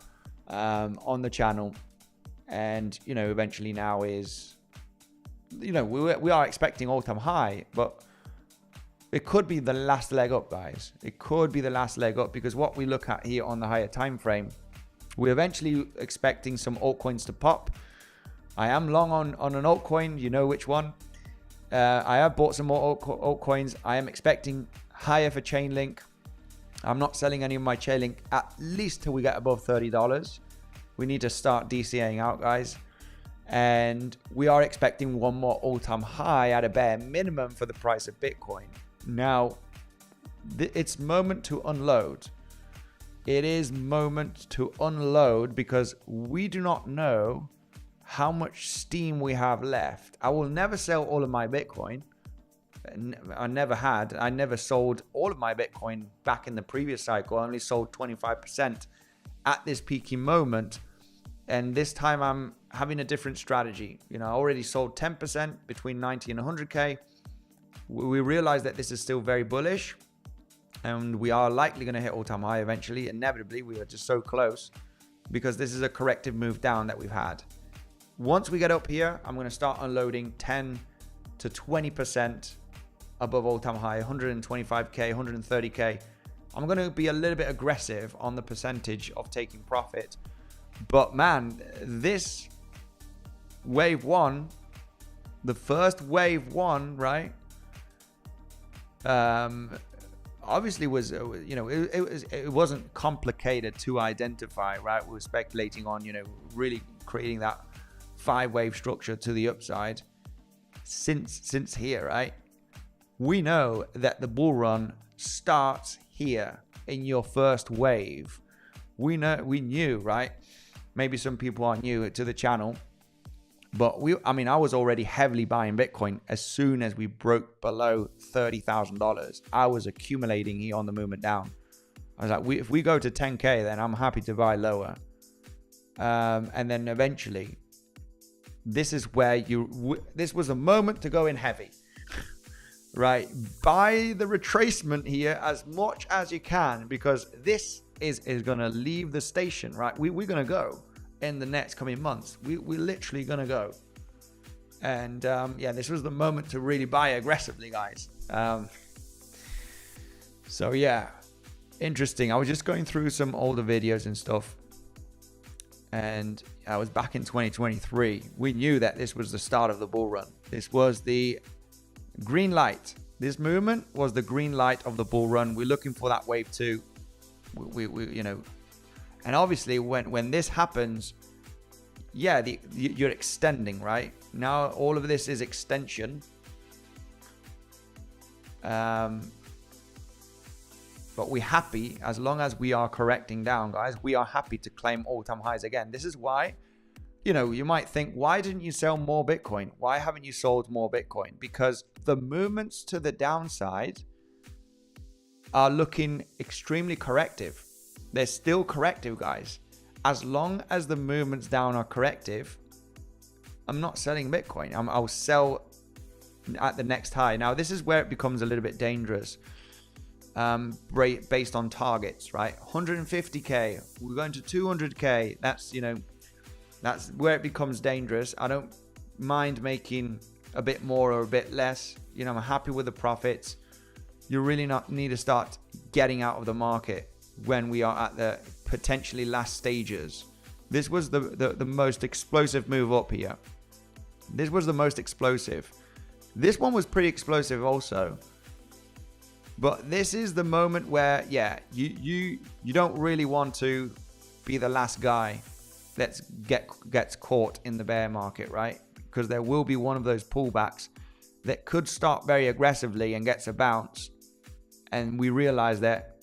on the channel. And, you know, eventually now is, you know, we are expecting all-time high, but it could be the last leg up, guys. It could be the last leg up, because what we look at here on the higher time frame, we're eventually expecting some altcoins to pop. I am long on an altcoin, you know which one. I have bought some more altcoins. I am expecting higher for Chainlink. I'm not selling any of my Chainlink at least till we get above $30. We need to start DCAing out, guys. And we are expecting one more all-time high at a bare minimum for the price of Bitcoin. Now, it's moment to unload. It is moment to unload, because we do not know how much steam we have left. I will never sell all of my Bitcoin. I never had. I never sold all of my Bitcoin back in the previous cycle. I only sold 25% at this peaking moment. And this time I'm having a different strategy. You know, I already sold 10% between 90 and 100K. We realize that this is still very bullish, and we are likely going to hit all-time high eventually. Inevitably, we are just so close, because this is a corrective move down that we've had. Once we get up here, I'm going to start unloading 10 to 20% above all-time high, 125K, 130K. I'm going to be a little bit aggressive on the percentage of taking profit. But man, this wave one, the first wave one, right? Obviously was, you know, it wasn't complicated to identify, right? We were speculating on, you know, really creating that 5-wave structure to the upside since here, right? We know that the bull run starts here in your first wave. We knew, right? Maybe some people are new to the channel, but I was already heavily buying Bitcoin as soon as we broke below $30,000. I was accumulating here on the movement down. I was like, if we go to 10K, then I'm happy to buy lower. And then eventually, this is where this was a moment to go in heavy, right? Buy the retracement here as much as you can, because this is going to leave the station, right? We're going to go in the next coming months. We're literally going to go. And yeah, this was the moment to really buy aggressively, guys. So yeah, interesting. I was just going through some older videos and stuff, and I was back in 2023. We knew that this was the start of the bull run. This was the green light. This movement was the green light of the bull run. We're looking for that wave 2. We you know, and obviously when this happens, yeah, you're extending, right? Now all of this is extension. But we're happy as long as we are correcting down, guys. We are happy to claim all-time highs again. This is why, you know, you might think, why didn't you sell more Bitcoin? Why haven't you sold more Bitcoin? Because the movements to the downside are looking extremely corrective. They're still corrective, guys. As long as the movements down are corrective, I'm not selling Bitcoin. I'll sell at the next high. Now, this is where it becomes a little bit dangerous, based on targets, right? 150K, we're going to 200K. That's, you know, that's where it becomes dangerous. I don't mind making a bit more or a bit less. You know, I'm happy with the profits. You really need to start getting out of the market when we are at the potentially last stages. This was the most explosive move up here. This was the most explosive. This one was pretty explosive also. But this is the moment where, yeah, you don't really want to be the last guy that gets caught in the bear market, right? Because there will be one of those pullbacks that could start very aggressively and gets a bounce. And we realize that,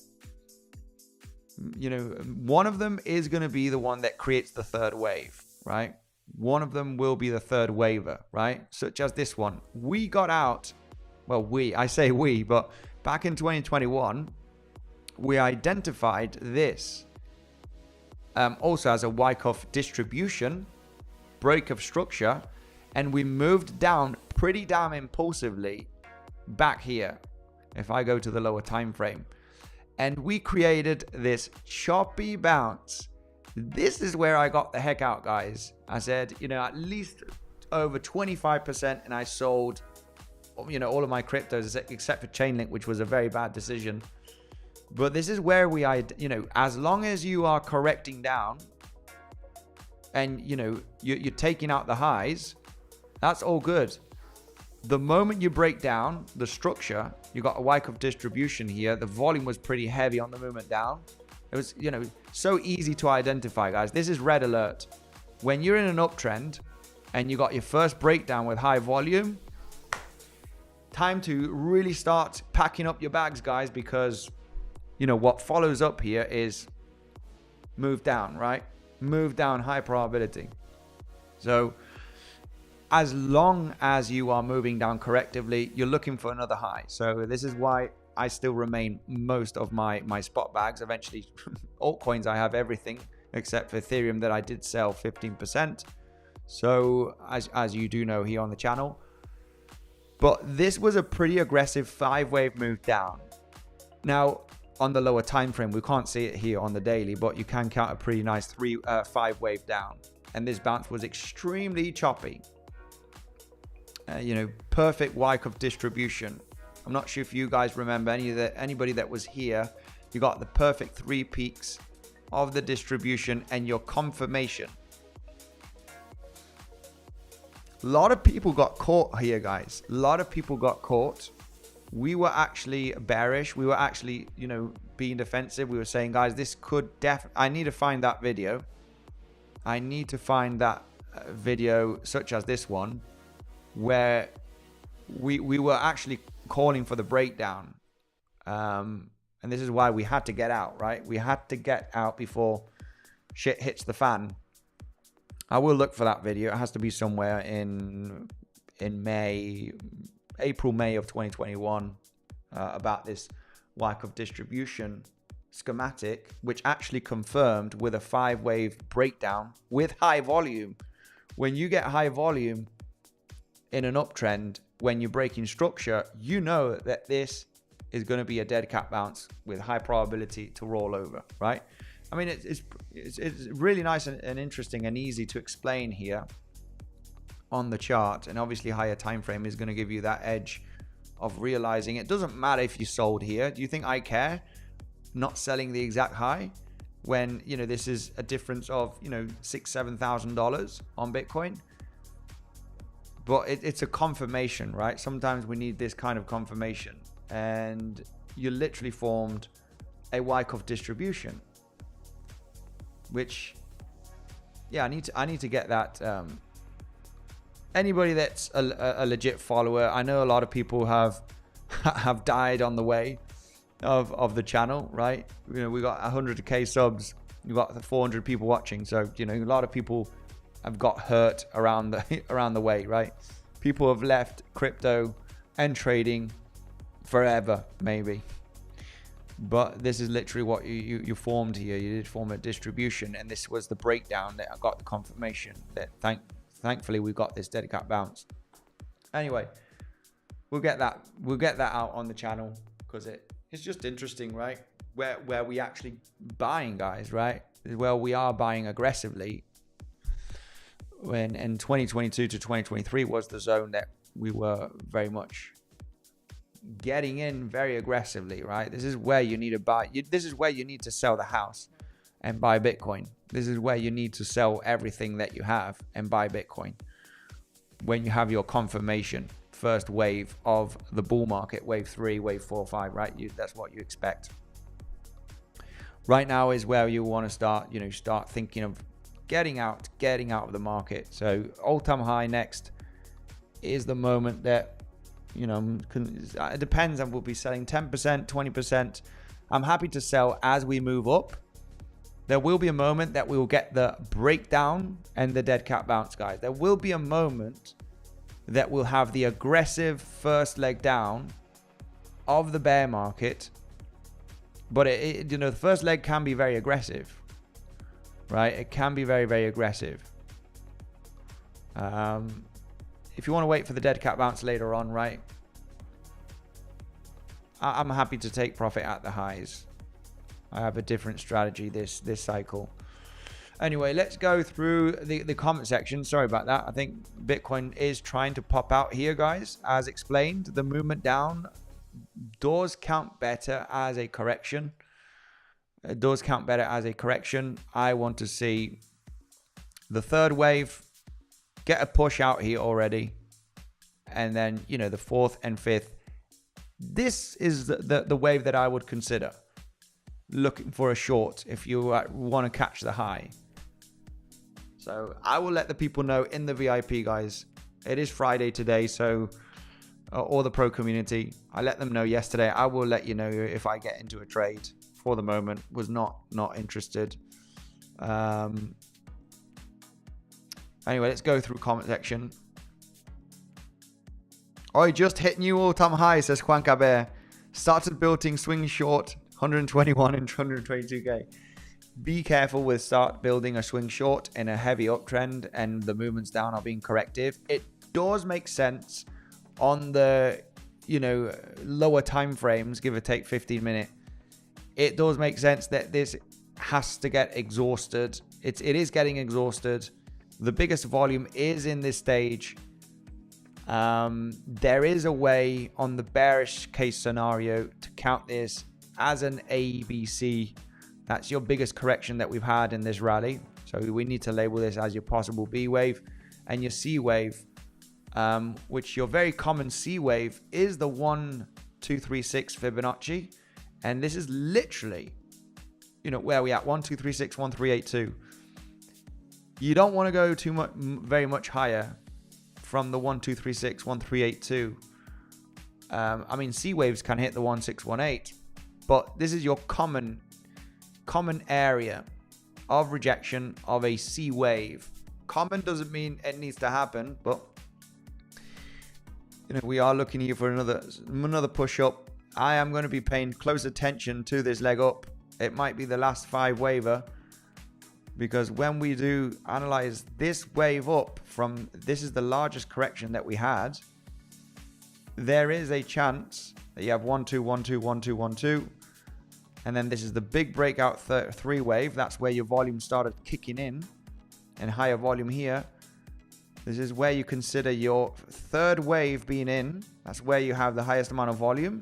you know, one of them is going to be the one that creates the third wave, right? One of them will be the third waver, right? Such as this one. We got out, well, I say we, but back in 2021, we identified this also has a Wyckoff distribution, break of structure, and we moved down pretty damn impulsively back here. If I go to the lower time frame, and we created this choppy bounce. This is where I got the heck out, guys. I said, you know, at least over 25%, and I sold, you know, all of my cryptos except for Chainlink, which was a very bad decision. But this is where you know, as long as you are correcting down and, you know, you're taking out the highs, that's all good. The moment you break down the structure, you got a Wyckoff distribution here. The volume was pretty heavy on the movement down. It was, you know, so easy to identify, guys. This is red alert. When you're in an uptrend and you got your first breakdown with high volume, time to really start packing up your bags, guys, because, you know, what follows up here is move down, right? Move down, high probability. So as long as you are moving down correctively, you're looking for another high. So this is why I still remain most of my spot bags. Eventually, altcoins, I have everything except for Ethereum that I did sell 15%. So as you do know here on the channel. But this was a pretty aggressive 5-wave move down. Now, on the lower time frame, we can't see it here on the daily, but you can count a pretty nice 5-wave down. And this bounce was extremely choppy. You know, perfect Wyckoff distribution. I'm not sure if you guys remember anybody that was here. You got the perfect 3 peaks of the distribution and your confirmation. A lot of people got caught here, guys. A lot of people got caught. We were actually bearish. We were actually, you know, being defensive. We were saying, guys, this could I need to find that video. I need to find that video such as this one, where we were actually calling for the breakdown. And this is why we had to get out, right? We had to get out before shit hits the fan. I will look for that video. It has to be somewhere in April, May of 2021, about this Wyckoff distribution schematic, which actually confirmed with a 5-wave breakdown with high volume. When you get high volume in an uptrend, when you're breaking structure, you know that this is going to be a dead cat bounce with high probability to roll over, right? I mean, it's really nice and interesting and easy to explain here on the chart. And obviously higher time frame is going to give you that edge of realizing it doesn't matter if you sold here. Do you think I care not selling the exact high when, you know, this is a difference of, you know, $6,000-7,000 on Bitcoin? But it's a confirmation, right? Sometimes we need this kind of confirmation, and you literally formed a Wyckoff distribution, which, yeah, I need to get that. Anybody that's a legit follower, I know a lot of people have died on the way of the channel, right? You know, we got 100k subs, we got 400 people watching, so, you know, a lot of people have got hurt around the way, right? People have left crypto and trading forever, maybe. But this is literally what you formed here. You did form a distribution, and this was the breakdown that I got the confirmation that thankfully we got this dead cat bounce. Anyway, we'll get that out on the channel because it's just interesting, right? Where we actually buying, guys, right? Well, we are buying aggressively. When in 2022 to 2023 was the zone that we were very much getting in very aggressively, right? This is where you need to buy. This is where you need to sell the house and buy Bitcoin. This is where you need to sell everything that you have and buy Bitcoin. When you have your confirmation, first wave of the bull market, wave 3, wave 4, 5, right? That's what you expect. Right now is where you want to start, you know, start thinking of getting out of the market. So all-time high next is the moment that, you know, it depends. And we'll be selling 10%, 20%. I'm happy to sell as we move up. There will be a moment that we will get the breakdown and the dead cat bounce, guys. There will be a moment that we'll have the aggressive first leg down of the bear market. But you know, the first leg can be very aggressive. right? It can be very, very aggressive. If you want to wait for the dead cat bounce later on, right? I'm happy to take profit at the highs. I have a different strategy this cycle. Anyway, let's go through the comment section. Sorry about that. I think Bitcoin is trying to pop out here, guys. As explained, the movement down does count better as a correction. It does count better as a correction. I want to see the third wave get a push out here already. And then, you know, the fourth and fifth. This is the wave that I would consider looking for a short if you want to catch the high. So I will let the people know in the VIP, guys. It is Friday today, so or the pro community. I let them know yesterday. I will let you know if I get into a trade. For the moment, was not interested. Anyway, let's go through comment section. Oh, just hit new all-time high, says 𝗖𝗿𝗍𝗍. Started building swing short, 121 and 122k. Be careful with start building a swing short in a heavy uptrend and the movements down are being corrective. It does make sense on the, you know, lower time frames, give or take 15 minute. It does make sense that this has to get exhausted. It is getting exhausted. The biggest volume is in this stage. There is a way on the bearish case scenario to count this as an ABC. That's your biggest correction that we've had in this rally. So we need to label this as your possible B wave and your C wave, which your very common C wave is the 1236 Fibonacci. And this is literally, you know, where are we at? 1236, 1382. You don't want to go too much, very much higher from the 1236, 1382. I mean, C waves can hit the 1618, but this is your common area of rejection of a C wave. Common doesn't mean it needs to happen, but you know, we are looking here for another push up. I am going to be paying close attention to this leg up. It might be the last 5 waver, because when we do analyze this wave up from, this is the largest correction that we had, there is a chance that you have 1 2 1 2 1 2 1 2, and then this is the big breakout 3 wave. That's where your volume started kicking in, and higher volume here. This is where you consider your third wave being in. That's where you have the highest amount of volume,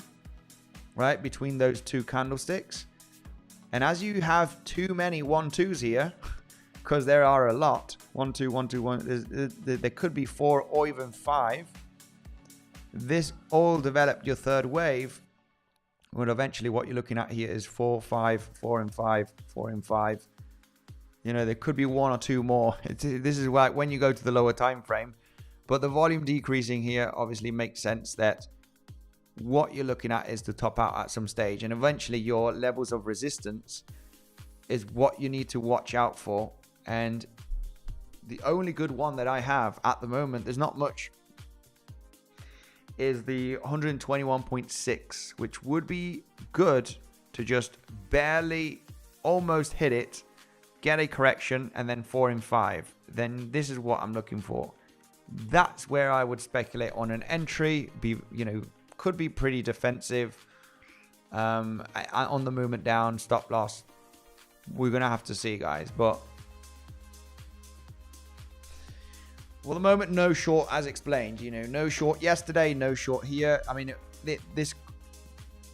right, between those two candlesticks. And as you have too many 1-2s here, because there are a lot, 1 2 1 2 1, there could be 4 or even 5. This all developed your third wave, when eventually what you're looking at here is 4 5 4 and 5 4 and 5. You know, there could be 1 or 2 more. This is why when you go to the lower time frame, but the volume decreasing here obviously makes sense that what you're looking at is to top out at some stage, and eventually your levels of resistance is what you need to watch out for. And the only good one that I have at the moment, there's not much, is the 121.6, which would be good to just barely almost hit it, get a correction, and then 4 and 5. Then this is what I'm looking for. That's where I would speculate on an entry. Be, you know, could be pretty defensive on the movement down. Stop loss, we're gonna have to see, guys. But for the moment, no short, as explained. You know, no short yesterday, no short here. I mean, this,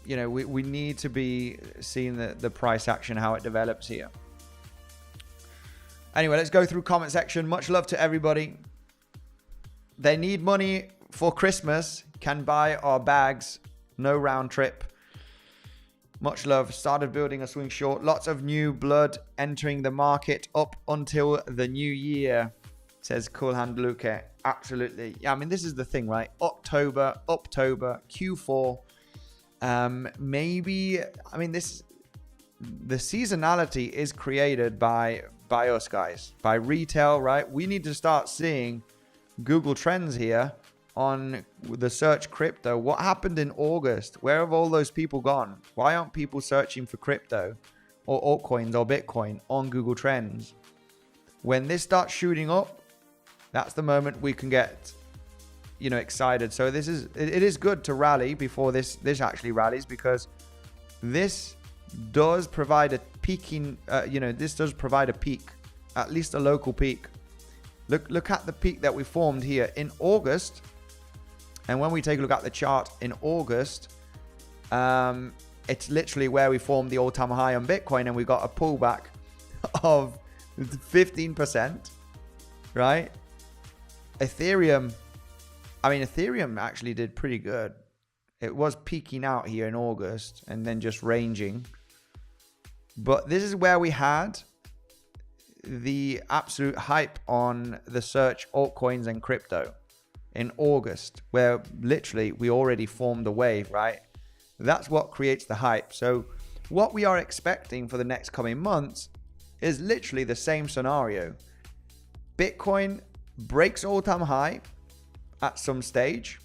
you know, we need to be seeing the price action, how it develops here. Anyway, let's go through comment section. Much love to everybody. They need money for Christmas. Can buy our bags. No round trip. Much love. Started building a swing short. Lots of new blood entering the market up until the new year, says 𝗿𝗆𝗇𝗏𝗍𝒂. Absolutely. Yeah, I mean, this is the thing, right? October, Q4. Maybe, I mean, the seasonality is created by us, guys, by retail, right? We need to start seeing Google Trends here on the search crypto. What happened in August? Where have all those people gone? Why aren't people searching for crypto? or altcoins or Bitcoin on Google Trends. When this starts shooting up, that's the moment we can get, you know, excited. So it is good to rally before this actually rallies, because this does provide a peaking, this does provide a peak, at least a local peak. Look at the peak that we formed here in August. And when we take a look at the chart in August, it's literally where we formed the all-time high on Bitcoin, and we got a pullback of 15%, right? Ethereum actually did pretty good. It was peaking out here in August and then just ranging. But this is where we had the absolute hype on the search altcoins and crypto in August, where literally we already formed the wave, right? That's what creates the hype. So what we are expecting for the next coming months is literally the same scenario. Bitcoin breaks all-time high at some stage,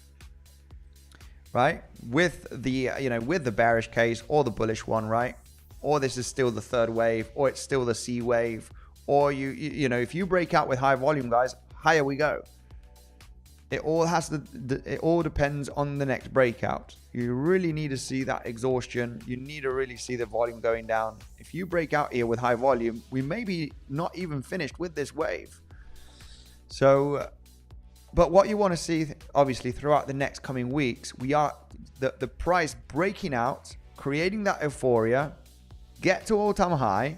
right? With the with the bearish case or the bullish one, right? Or this is still the third wave, or it's still the C wave, or if you break out with high volume, guys, higher we go. It all depends on the next breakout. You really need to see that exhaustion. You need to really see the volume going down. If you break out here with high volume, we may be not even finished with this wave. So, but what you want to see, obviously, throughout the next coming weeks, we are the price breaking out, creating that euphoria, get to all-time high,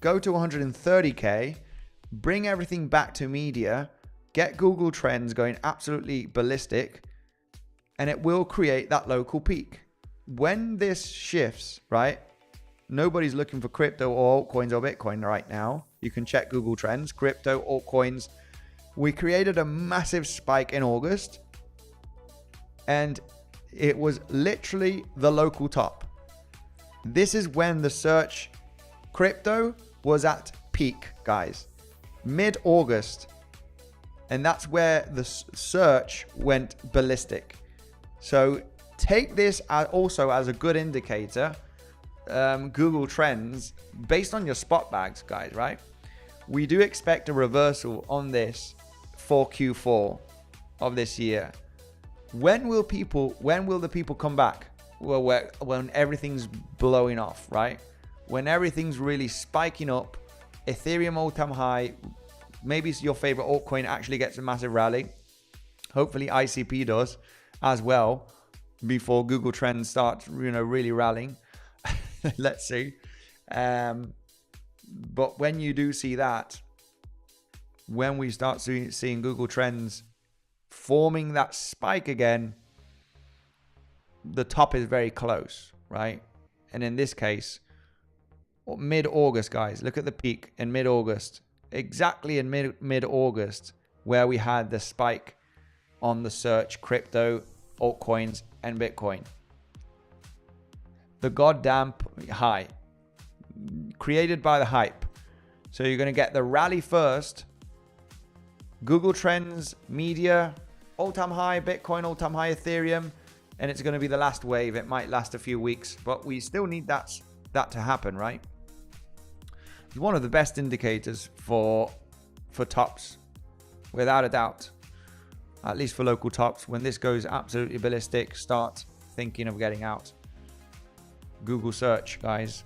go to 130K, bring everything back to media, get Google Trends going absolutely ballistic, and it will create that local peak. When this shifts, right? Nobody's looking for crypto or altcoins or Bitcoin right now. You can check Google Trends, crypto, altcoins. We created a massive spike in August, and it was literally the local top. This is when the search crypto was at peak, guys. Mid-August. And that's where the search went ballistic. So take this also as a good indicator. Google Trends, based on your spot bags, guys, right? We do expect a reversal on this for Q4 of this year. When will the people come back? Well, when everything's blowing off, right? When everything's really spiking up, Ethereum all-time high, maybe your favorite altcoin actually gets a massive rally. Hopefully ICP does as well before Google Trends starts, really rallying. Let's see. But when you do see that, when we start seeing Google Trends forming that spike again, the top is very close, right? And in this case, mid-August, guys, look at the peak in mid-August. Exactly in mid-August, where we had the spike on the search crypto, altcoins, and Bitcoin. The goddamn high created by the hype. So you're going to get the rally first. Google Trends, media, all-time high, Bitcoin, all-time high, Ethereum, and it's going to be the last wave. It might last a few weeks, but we still need that to happen, right? It's one of the best indicators for tops, without a doubt. At least for local tops. When this goes absolutely ballistic, start thinking of getting out. Google search, guys.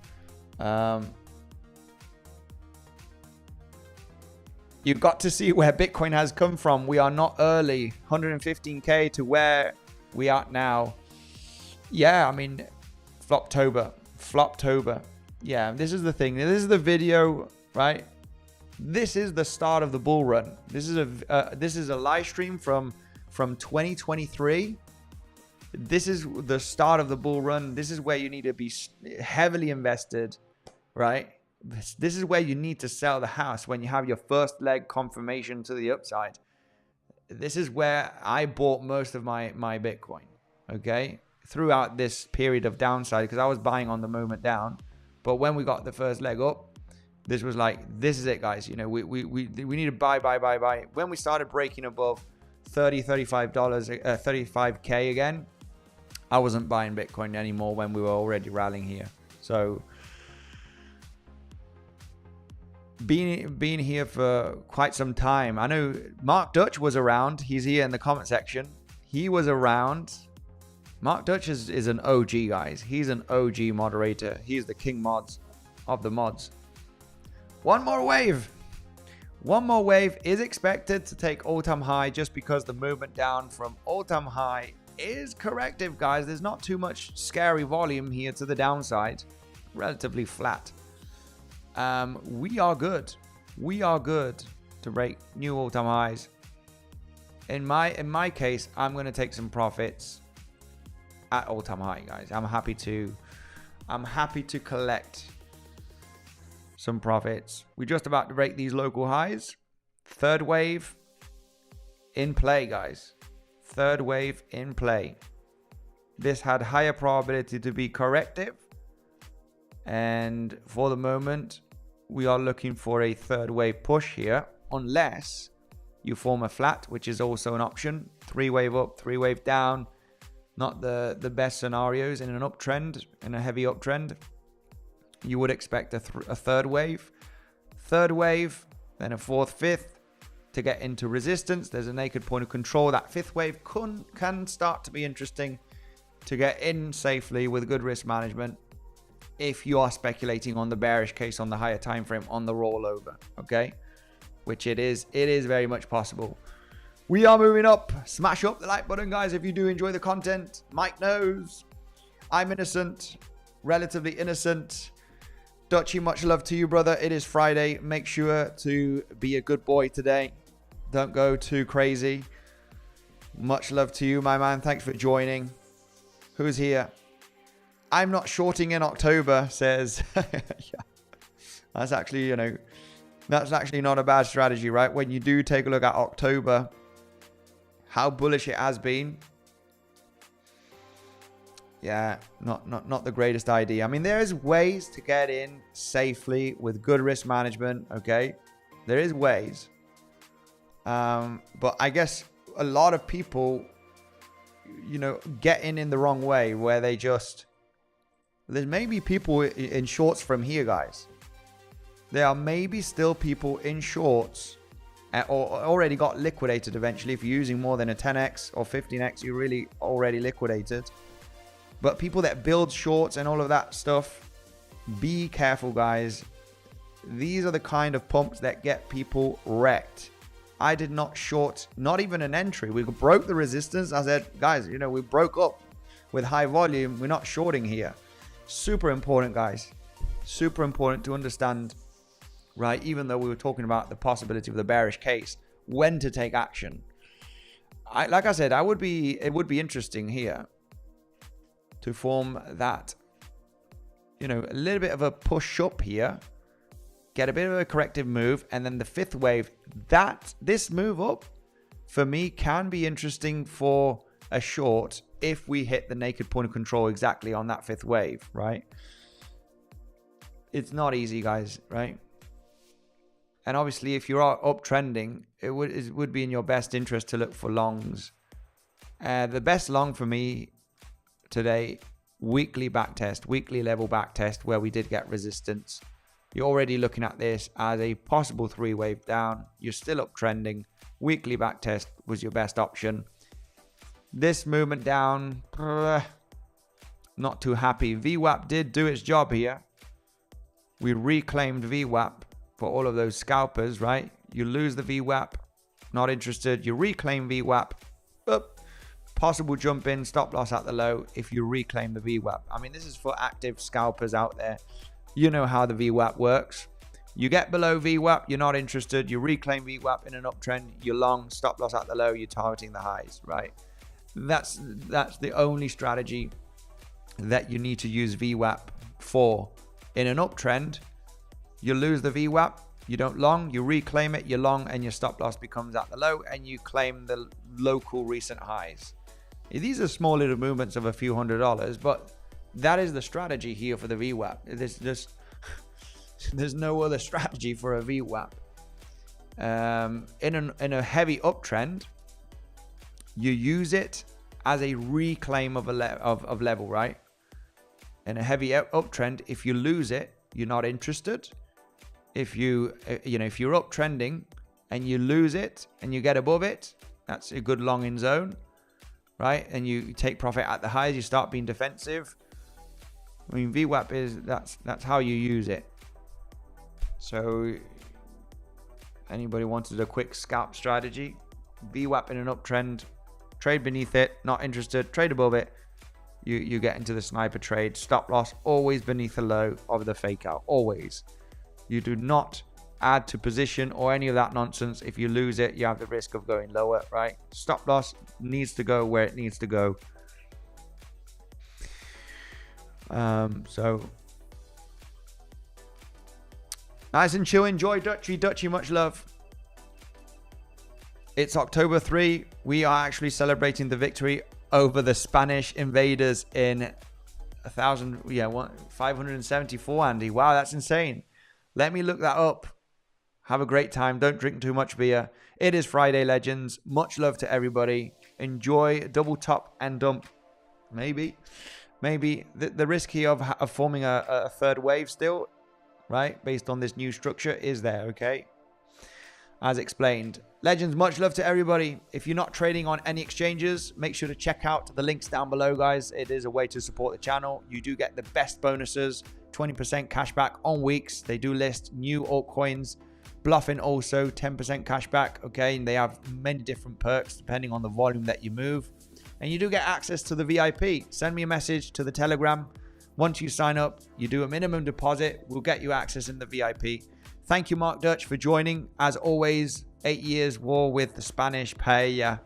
You've got to see where Bitcoin has come from. We are not early. 115K to where we are now. Yeah, I mean, Floptober. Yeah, this is the thing. This is the video, right? This is the start of the bull run. This is a live stream from 2023. This is the start of the bull run. This is where you need to be heavily invested, right? This is where you need to sell the house when you have your first leg confirmation to the upside. This is where I bought most of my Bitcoin, okay? Throughout this period of downside, because I was buying on the moment down. But when we got the first leg up, this was like, this is it, guys. We need to buy. When we started breaking above $35K again, I wasn't buying Bitcoin anymore when we were already rallying here. So been here for quite some time. I know 𝗞𝗚 was around. He's here in the comment section. He was around. 𝗞𝗚 is an OG, guys. He's an OG moderator. He's the king mods of the mods. One more wave. One more wave is expected to take all-time high just because the movement down from all-time high is corrective, guys. There's not too much scary volume here to the downside. Relatively flat. We are good. We are good to break new all-time highs. In my case, I'm going to take some profits at all-time high, guys. I'm happy to collect some profits. We're just about to break these local highs. Third wave in play, guys. Third wave in play. This had higher probability to be corrective, and for the moment we are looking for a third wave push here, unless you form a flat, which is also an option. 3 wave up, 3 wave down. Not the best scenarios in an uptrend, in a heavy uptrend. You would expect a third wave, then a fourth, fifth to get into resistance. There's a naked point of control. That fifth wave can start to be interesting to get in safely with good risk management if you are speculating on the bearish case on the higher time frame on the rollover, okay? Which it is very much possible. We are moving up. Smash up the like button, guys, if you do enjoy the content. Mike knows I'm innocent, relatively innocent. 𝗬cie, much love to you, brother. It is Friday. Make sure to be a good boy today. Don't go too crazy. Much love to you, my man. Thanks for joining. Who's here? I'm not shorting in October, says. Yeah. That's actually, that's actually not a bad strategy, right? When you do take a look at October, how bullish it has been. Yeah, not the greatest idea. I mean, there is ways to get in safely with good risk management, okay? There is ways. But I guess a lot of people, get in the wrong way, where they just... There's maybe people in shorts from here, guys. There are maybe still people in shorts or already got liquidated eventually. If you're using more than a 10x or 15x, you're really already liquidated. But people that build shorts and all of that stuff, be careful, guys. These are the kind of pumps that get people wrecked. I did not short, not even an entry. We broke the resistance. I said, guys, we broke up with high volume. We're not shorting here. Super important, guys. Super important to understand, right? Even though we were talking about the possibility of the bearish case, when to take action. Like I said, it would be interesting here to form that, a little bit of a push up here, get a bit of a corrective move, and then the fifth wave, this move up for me can be interesting for a short if we hit the naked point of control exactly on that fifth wave, right? It's not easy, guys, right? And obviously, if you are uptrending, it would be in your best interest to look for longs. The best long for me today, weekly backtest, weekly level backtest, where we did get resistance. You're already looking at this as a possible 3-wave down. You're still uptrending. Weekly backtest was your best option. This movement down, not too happy. VWAP did do its job here. We reclaimed VWAP for all of those scalpers, right? You lose the VWAP, not interested. You reclaim VWAP, possible jump in, stop loss at the low if you reclaim the VWAP. I mean, this is for active scalpers out there. You know how the VWAP works. You get below VWAP, you're not interested. You reclaim VWAP in an uptrend, you're long, stop loss at the low, you're targeting the highs, right? That's the only strategy that you need to use VWAP for. In an uptrend, you lose the VWAP, you don't long, you reclaim it, you're long, and your stop loss becomes at the low, and you claim the local recent highs. These are small little movements of a few $100s, but that is the strategy here for the VWAP. There's no other strategy for a VWAP. In a heavy uptrend, you use it as a reclaim of level, right? In a heavy uptrend, if you lose it, you're not interested. if you if you're uptrending and you lose it and you get above it, that's a good long in zone, right? And you take profit at the highs, you start being defensive. I mean, VWAP is that's how you use it. So anybody wanted a quick scalp strategy, VWAP in an uptrend, trade beneath it, not interested, trade above it, you get into the sniper trade. Stop loss always beneath the low of the fake out, always. You do not add to position or any of that nonsense. If you lose it, you have the risk of going lower, right? Stop loss needs to go where it needs to go. So nice and chill. Enjoy, 𝗬𝗓𝗽𝗓, much love. It's October 3. We are actually celebrating the victory over the Spanish invaders in 574, Andy. Wow, that's insane. Let me look that up. Have a great time. Don't drink too much beer. It is Friday, legends. Much love to everybody. Enjoy double top and dump. Maybe the risk here of forming a third wave still, right? Based on this new structure is there, okay? As explained. Legends, much love to everybody. If you're not trading on any exchanges, make sure to check out the links down below, guys. It is a way to support the channel. You do get the best bonuses, 20% cashback on weeks. They do list new altcoins. Bluffing also 10% cashback, okay? And they have many different perks depending on the volume that you move. And you do get access to the VIP. Send me a message to the Telegram. Once you sign up, you do a minimum deposit. We'll get you access in the VIP. Thank you, 𝗞𝗔, for joining. As always, 8 years war with the Spanish pay. Yeah.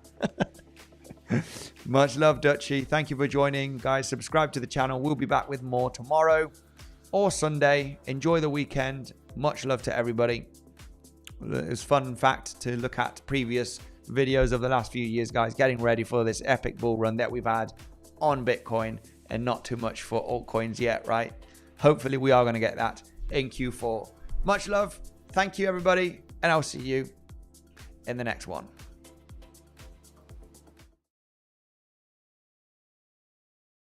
Much love, 𝗬𝗓𝗽𝗓. Thank you for joining, guys. Subscribe to the channel. We'll be back with more tomorrow or Sunday. Enjoy the weekend. Much love to everybody. It's fun fact to look at previous videos of the last few years, guys, getting ready for this epic bull run that we've had on Bitcoin, and not too much for altcoins yet, right? Hopefully we are going to get that in Q4. Much love. Thank you, everybody. And I'll see you in the next one.